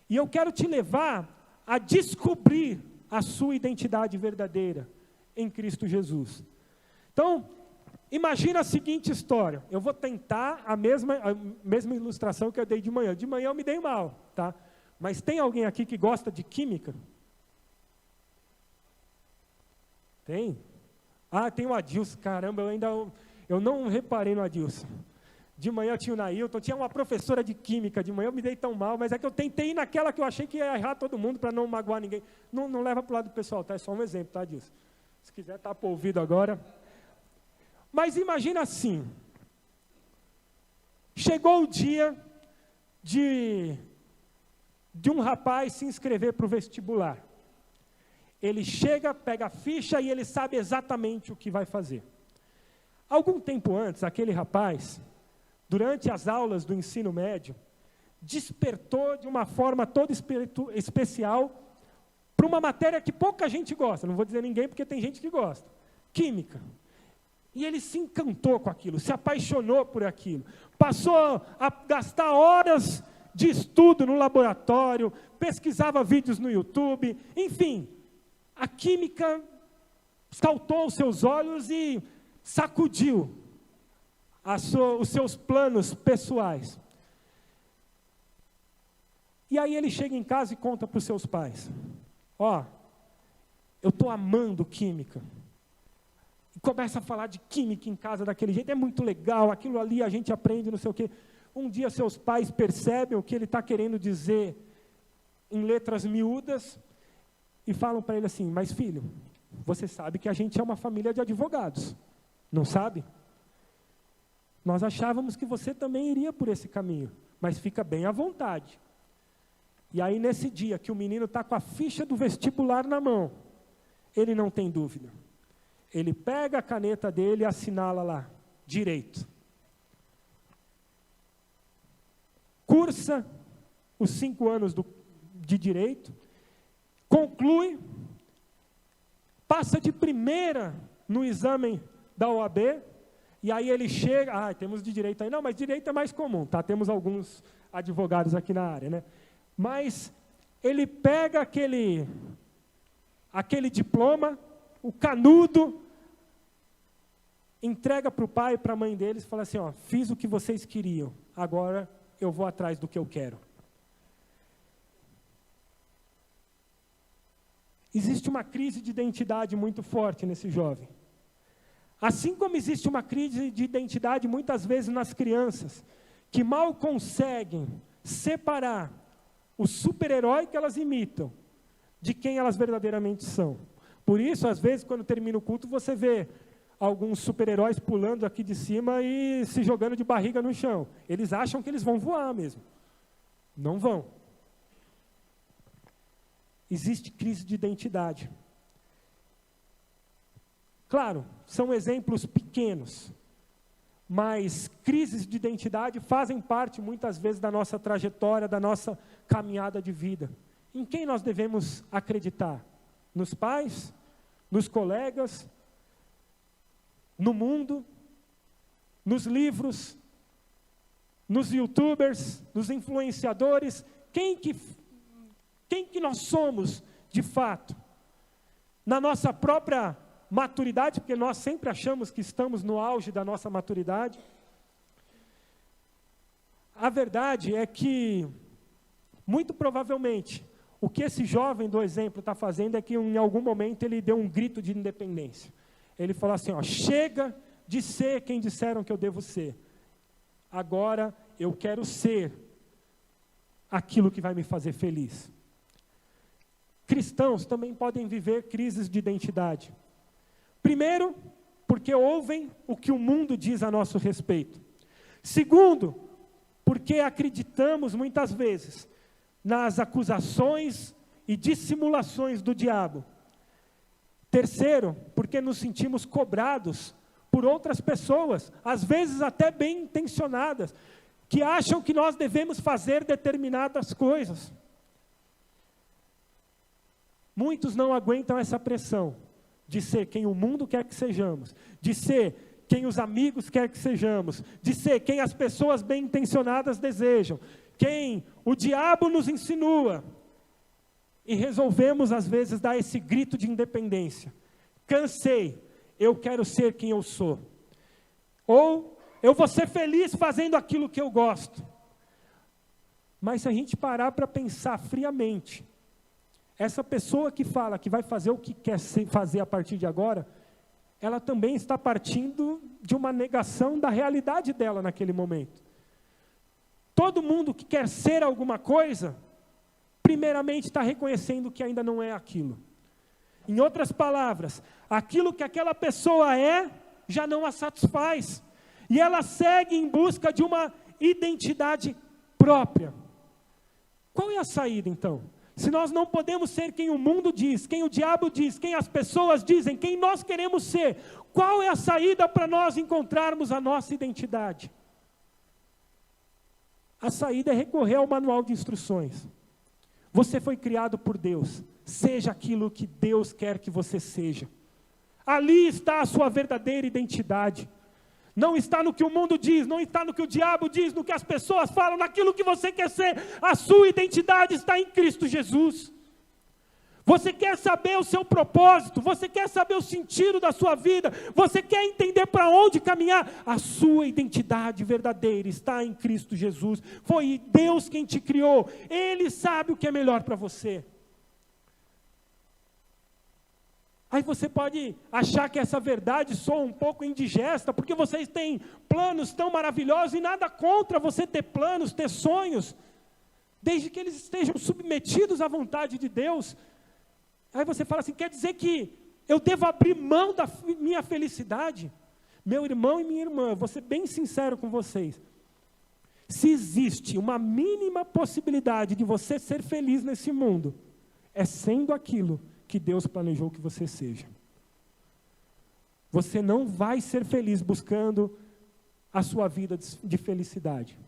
E eu quero te levar a descobrir a sua identidade verdadeira em Cristo Jesus. Então, imagina a seguinte história. Eu vou tentar a mesma ilustração que eu dei de manhã. De manhã eu me dei mal, tá? Mas tem alguém aqui que gosta de química? Tem? Ah, tem o Adilson. Caramba, eu não reparei no Adilson. De manhã tinha o Nailton, tinha uma professora de química. De manhã eu me dei tão mal, mas é que eu tentei ir naquela que eu achei que ia errar todo mundo para não magoar ninguém. Não leva para o lado do pessoal, tá? É só um exemplo, tá, Adilson? Se quiser estar para o ouvido agora. Mas imagina assim. Chegou o dia de um rapaz se inscrever para o vestibular. Ele chega, pega a ficha e ele sabe exatamente o que vai fazer. Algum tempo antes, aquele rapaz, durante as aulas do ensino médio, despertou de uma forma toda especial para uma matéria que pouca gente gosta. Não vou dizer ninguém porque tem gente que gosta. Química. E ele se encantou com aquilo, se apaixonou por aquilo. Passou a gastar horas de estudo no laboratório, pesquisava vídeos no YouTube, enfim, a química saltou os seus olhos e sacudiu os seus planos pessoais. E aí ele chega em casa e conta para os seus pais: ó, eu estou amando química. E começa a falar de química em casa daquele jeito, é muito legal, aquilo ali a gente aprende, não sei o quê. Um dia seus pais percebem o que ele está querendo dizer em letras miúdas e falam para ele assim: mas filho, você sabe que a gente é uma família de advogados, não sabe? Nós achávamos que você também iria por esse caminho, mas fica bem à vontade. E aí nesse dia que o menino está com a ficha do vestibular na mão, ele não tem dúvida. Ele pega a caneta dele e assinala lá, direito. Cursa os 5 anos de direito, conclui, passa de primeira no exame da OAB, e aí ele chega, temos de direito aí, não, mas direito é mais comum, tá? Temos alguns advogados aqui na área, né? Mas ele pega aquele diploma, o canudo, entrega para o pai e para a mãe deles e fala assim: ó, fiz o que vocês queriam, agora eu vou atrás do que eu quero. Existe uma crise de identidade muito forte nesse jovem. Assim como existe uma crise de identidade muitas vezes nas crianças, que mal conseguem separar o super-herói que elas imitam de quem elas verdadeiramente são. Por isso, às vezes, quando termina o culto, você vê alguns super-heróis pulando aqui de cima e se jogando de barriga no chão. Eles acham que eles vão voar mesmo. Não vão. Existe crise de identidade. Claro, são exemplos pequenos, mas crises de identidade fazem parte, muitas vezes, da nossa trajetória, da nossa caminhada de vida. Em quem nós devemos acreditar? Nos pais? Nos colegas? No mundo? Nos livros? Nos youtubers? Nos influenciadores? Quem que nós somos, de fato? Na nossa própria maturidade, porque nós sempre achamos que estamos no auge da nossa maturidade. A verdade é que, muito provavelmente, O que esse jovem do exemplo está fazendo é que em algum momento ele deu um grito de independência. Ele falou assim, ó, chega de ser quem disseram que eu devo ser. Agora eu quero ser aquilo que vai me fazer feliz. Cristãos também podem viver crises de identidade. Primeiro, porque ouvem o que o mundo diz a nosso respeito. Segundo, porque acreditamos muitas vezes nas acusações e dissimulações do diabo. Terceiro, porque nos sentimos cobrados por outras pessoas, às vezes até bem intencionadas, que acham que nós devemos fazer determinadas coisas. Muitos não aguentam essa pressão de ser quem o mundo quer que sejamos, de ser quem os amigos querem que sejamos, de ser quem as pessoas bem intencionadas desejam, quem o diabo nos insinua. E resolvemos, às vezes, dar esse grito de independência. Cansei, eu quero ser quem eu sou. Ou, eu vou ser feliz fazendo aquilo que eu gosto. Mas se a gente parar para pensar friamente, essa pessoa que fala que vai fazer o que quer fazer a partir de agora, ela também está partindo de uma negação da realidade dela naquele momento. Todo mundo que quer ser alguma coisa, primeiramente está reconhecendo que ainda não é aquilo. Em outras palavras, aquilo que aquela pessoa é, já não a satisfaz. E ela segue em busca de uma identidade própria. Qual é a saída então? Se nós não podemos ser quem o mundo diz, quem o diabo diz, quem as pessoas dizem, quem nós queremos ser, qual é a saída para nós encontrarmos a nossa identidade? A saída é recorrer ao manual de instruções. Você foi criado por Deus, seja aquilo que Deus quer que você seja. Ali está a sua verdadeira identidade. Não está no que o mundo diz, não está no que o diabo diz, no que as pessoas falam, naquilo que você quer ser. A sua identidade está em Cristo Jesus. Você quer saber o seu propósito, você quer saber o sentido da sua vida, você quer entender para onde caminhar. A sua identidade verdadeira está em Cristo Jesus. Foi Deus quem te criou, Ele sabe o que é melhor para você. Aí você pode achar que essa verdade soa um pouco indigesta, porque vocês têm planos tão maravilhosos, e nada contra você ter planos, ter sonhos, desde que eles estejam submetidos à vontade de Deus. Aí você fala assim, quer dizer que eu devo abrir mão da minha felicidade? Meu irmão e minha irmã, eu vou ser bem sincero com vocês. Se existe uma mínima possibilidade de você ser feliz nesse mundo, é sendo aquilo que Deus planejou que você seja. Você não vai ser feliz buscando a sua vida de felicidade.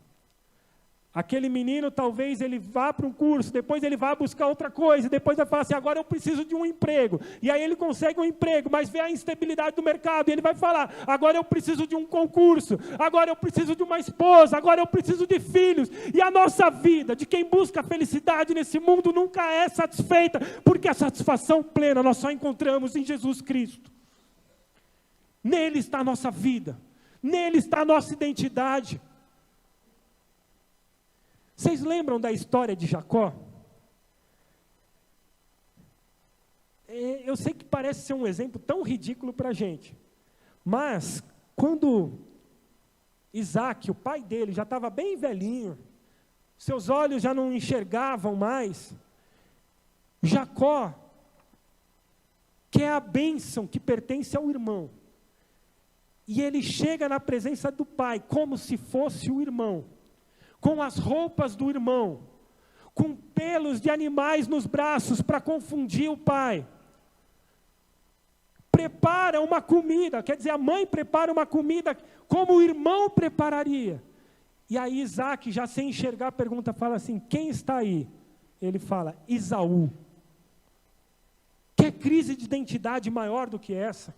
Aquele menino, talvez ele vá para um curso, depois ele vá buscar outra coisa, depois vai falar assim, agora eu preciso de um emprego. E aí ele consegue um emprego, mas vê a instabilidade do mercado, e ele vai falar, agora eu preciso de um concurso, agora eu preciso de uma esposa, agora eu preciso de filhos. E a nossa vida, de quem busca a felicidade nesse mundo, nunca é satisfeita, porque a satisfação plena nós só encontramos em Jesus Cristo. Nele está a nossa vida, nele está a nossa identidade. Vocês lembram da história de Jacó? Eu sei que parece ser um exemplo tão ridículo para a gente, mas quando Isaac, o pai dele, já estava bem velhinho, seus olhos já não enxergavam mais, Jacó quer a bênção que pertence ao irmão, e ele chega na presença do pai como se fosse o irmão, com as roupas do irmão, com pelos de animais nos braços para confundir o pai. Prepara uma comida, quer dizer, a mãe prepara uma comida como o irmão prepararia. E aí Isaac, já sem enxergar, fala assim, quem está aí? Ele fala, Esaú. Que crise de identidade maior do que essa?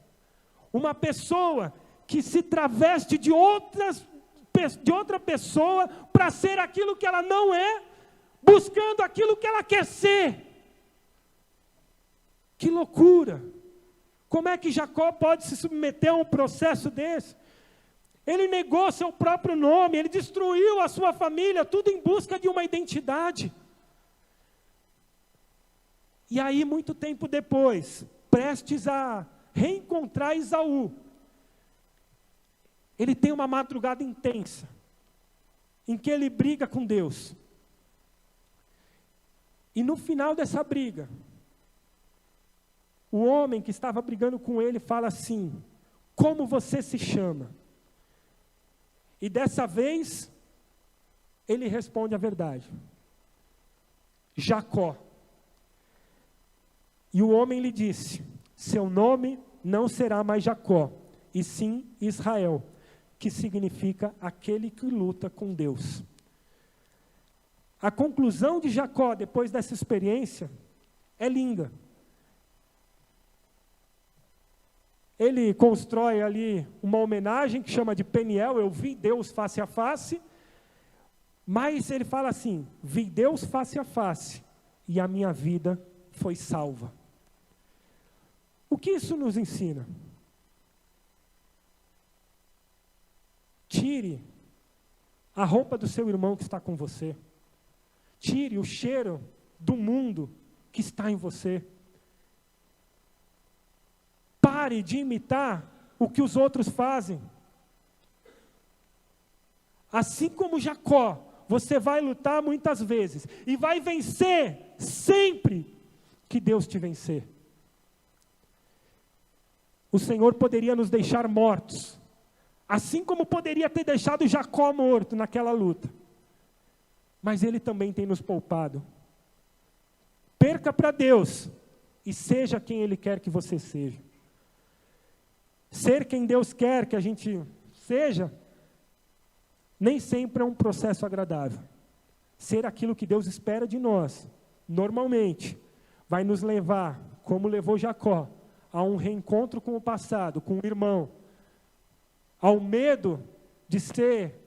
Uma pessoa que se traveste de outra pessoa para ser aquilo que ela não é, buscando aquilo que ela quer ser. Que loucura! Como é que Jacó pode se submeter a um processo desse? Ele negou seu próprio nome, ele destruiu a sua família, tudo em busca de uma identidade. E aí, muito tempo depois, prestes a reencontrar Esaú, ele tem uma madrugada intensa, em que ele briga com Deus. E no final dessa briga, o homem que estava brigando com ele fala assim: como você se chama? E dessa vez, ele responde a verdade: Jacó. E o homem lhe disse: seu nome não será mais Jacó, e sim Israel, que significa aquele que luta com Deus. A conclusão de Jacó, depois dessa experiência, é linda. Ele constrói ali uma homenagem que chama de Peniel, eu vi Deus face a face, mas ele fala assim: vi Deus face a face, e a minha vida foi salva. O que isso nos ensina? Tire a roupa do seu irmão que está com você. Tire o cheiro do mundo que está em você. Pare de imitar o que os outros fazem. Assim como Jacó, você vai lutar muitas vezes e vai vencer sempre que Deus te vencer. O Senhor poderia nos deixar mortos, assim como poderia ter deixado Jacó morto naquela luta. Mas Ele também tem nos poupado. Perca para Deus e seja quem Ele quer que você seja. Ser quem Deus quer que a gente seja, nem sempre é um processo agradável. Ser aquilo que Deus espera de nós, normalmente, vai nos levar, como levou Jacó, a um reencontro com o passado, com o irmão, ao medo de ser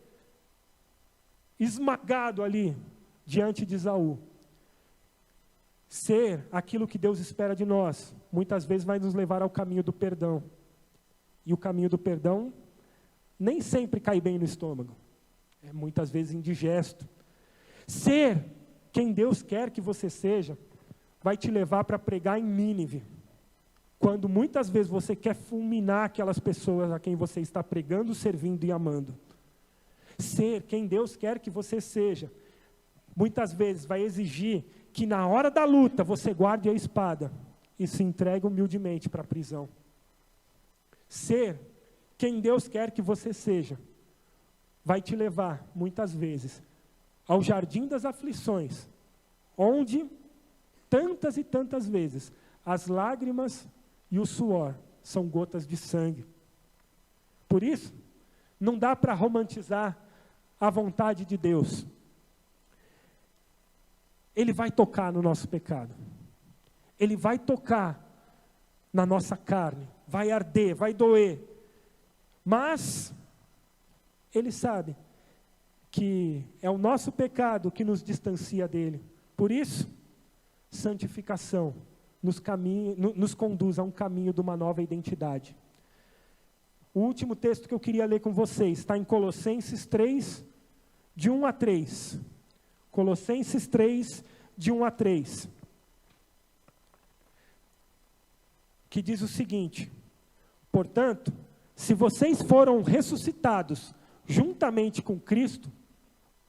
esmagado ali, diante de Esaú. Ser aquilo que Deus espera de nós, muitas vezes vai nos levar ao caminho do perdão. E o caminho do perdão nem sempre cai bem no estômago. É muitas vezes indigesto. Ser quem Deus quer que você seja, vai te levar para pregar em Nínive. Quando muitas vezes você quer fulminar aquelas pessoas a quem você está pregando, servindo e amando. Ser quem Deus quer que você seja, muitas vezes vai exigir que na hora da luta você guarde a espada e se entregue humildemente para a prisão. Ser quem Deus quer que você seja, vai te levar, muitas vezes, ao jardim das aflições, onde, tantas e tantas vezes, as lágrimas e o suor são gotas de sangue. Por isso, não dá para romantizar a vontade de Deus. Ele vai tocar no nosso pecado. Ele vai tocar na nossa carne. Vai arder, vai doer. Mas Ele sabe que é o nosso pecado que nos distancia dEle. Por isso, santificação nos conduz a um caminho de uma nova identidade. O último texto que eu queria ler com vocês está em Colossenses 3, de 1 a 3. Colossenses 3, de 1 a 3. Que diz o seguinte: portanto, se vocês foram ressuscitados juntamente com Cristo,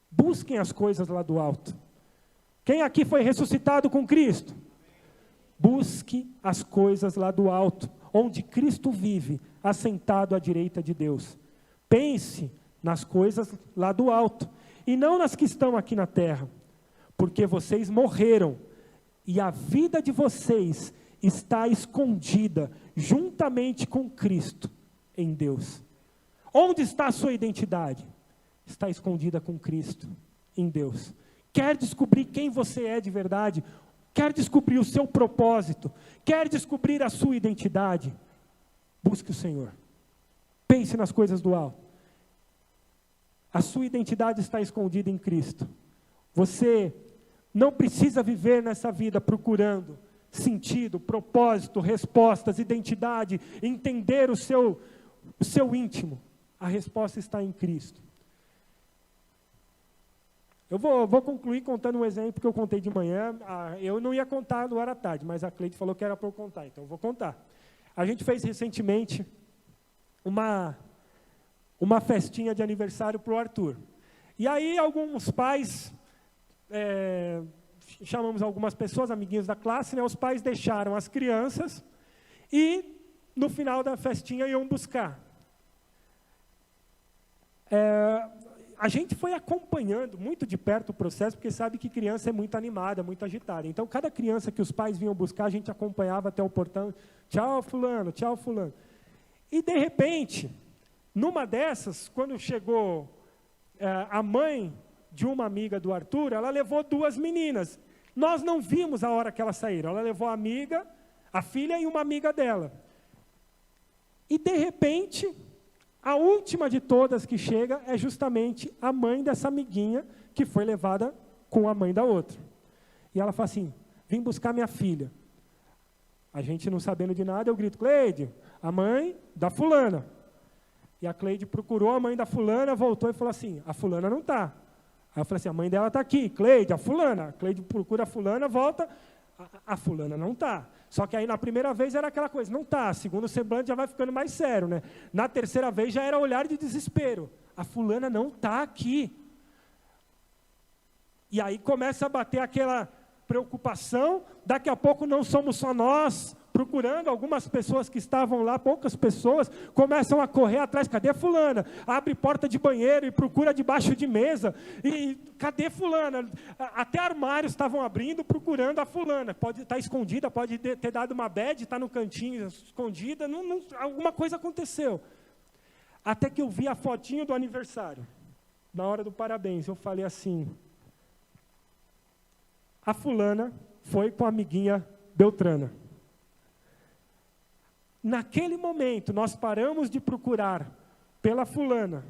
busquem as coisas lá do alto. Quem aqui foi ressuscitado com Cristo? Busque as coisas lá do alto, onde Cristo vive, assentado à direita de Deus. Pense nas coisas lá do alto, e não nas que estão aqui na terra, porque vocês morreram, e a vida de vocês está escondida, juntamente com Cristo, em Deus. Onde está a sua identidade? Está escondida com Cristo, em Deus. Quer descobrir quem você é de verdade? Quer descobrir o seu propósito? Quer descobrir a sua identidade? Busque o Senhor. Pense nas coisas do alto. A sua identidade está escondida em Cristo. Você não precisa viver nessa vida procurando sentido, propósito, respostas, identidade, entender o seu íntimo. A resposta está em Cristo. Eu vou concluir contando um exemplo que eu contei de manhã. Eu não ia contar agora à tarde, mas a Cleide falou que era para eu contar, então eu vou contar. A gente fez recentemente uma festinha de aniversário para o Arthur. E aí alguns pais, chamamos algumas pessoas, amiguinhos da classe, né, os pais deixaram as crianças e no final da festinha iam buscar. A gente foi acompanhando muito de perto o processo, porque sabe que criança é muito animada, muito agitada. Então, cada criança que os pais vinham buscar, a gente acompanhava até o portão. Tchau, fulano, tchau, fulano. E, de repente, numa dessas, quando chegou a mãe de uma amiga do Arthur, ela levou 2 meninas. Nós não vimos a hora que elas saíram. Ela levou a filha e uma amiga dela. E, de repente, a última de todas que chega é justamente a mãe dessa amiguinha que foi levada com a mãe da outra. E ela fala assim, vim buscar minha filha. A gente não sabendo de nada, eu grito, Cleide, a mãe da fulana. E a Cleide procurou a mãe da fulana, voltou e falou assim, a fulana não está. Aí eu falei assim, a mãe dela está aqui, Cleide, a fulana. A Cleide procura a fulana, volta, a fulana não está. Só que aí na primeira vez era aquela coisa, não está. Segundo semblante já vai ficando mais sério, né? Na terceira vez já era olhar de desespero. A fulana não está aqui. E aí começa a bater aquela preocupação, daqui a pouco não somos só nós procurando, algumas pessoas que estavam lá, poucas pessoas, começam a correr atrás, cadê fulana? Abre porta de banheiro e procura debaixo de mesa, e cadê fulana? Até armários estavam abrindo, procurando a fulana, pode estar escondida, pode ter dado uma bad, está no cantinho escondida, alguma coisa aconteceu. Até que eu vi a fotinho do aniversário, na hora do parabéns, eu falei assim, a fulana foi com a amiguinha Beltrana. Naquele momento, nós paramos de procurar pela fulana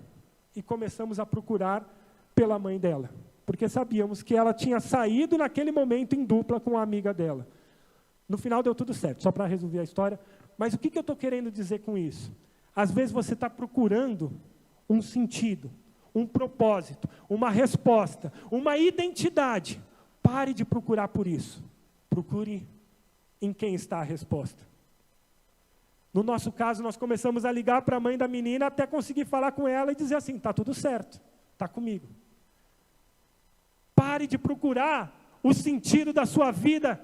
e começamos a procurar pela mãe dela. Porque sabíamos que ela tinha saído naquele momento em dupla com a amiga dela. No final deu tudo certo, só para resolver a história. Mas o que eu estou querendo dizer com isso? Às vezes você está procurando um sentido, um propósito, uma resposta, uma identidade. Pare de procurar por isso. Procure em quem está a resposta. No nosso caso, nós começamos a ligar para a mãe da menina até conseguir falar com ela e dizer assim, está tudo certo, está comigo. Pare de procurar o sentido da sua vida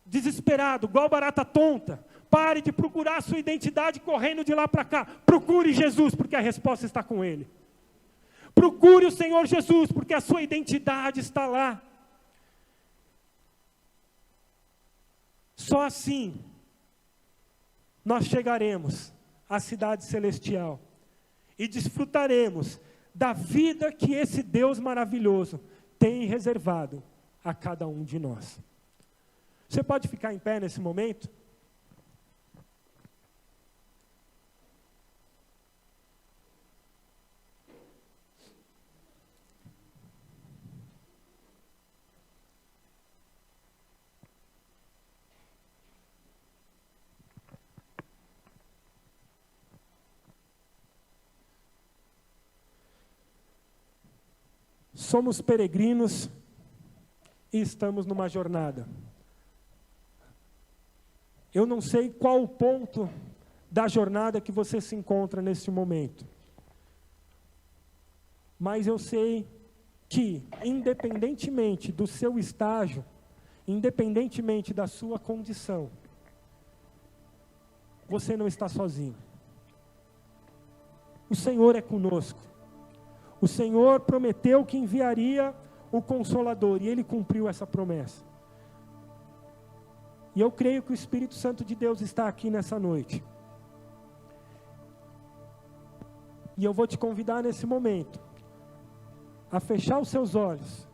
desesperado, igual barata tonta. Pare de procurar a sua identidade correndo de lá para cá. Procure Jesus, porque a resposta está com Ele. Procure o Senhor Jesus, porque a sua identidade está lá. Só assim nós chegaremos à cidade celestial e desfrutaremos da vida que esse Deus maravilhoso tem reservado a cada um de nós. Você pode ficar em pé nesse momento? Somos peregrinos e estamos numa jornada. Eu não sei qual o ponto da jornada que você se encontra nesse momento. Mas eu sei que, independentemente do seu estágio, independentemente da sua condição, você não está sozinho. O Senhor é conosco. O Senhor prometeu que enviaria o Consolador, e Ele cumpriu essa promessa. E eu creio que o Espírito Santo de Deus está aqui nessa noite. E eu vou te convidar nesse momento a fechar os seus olhos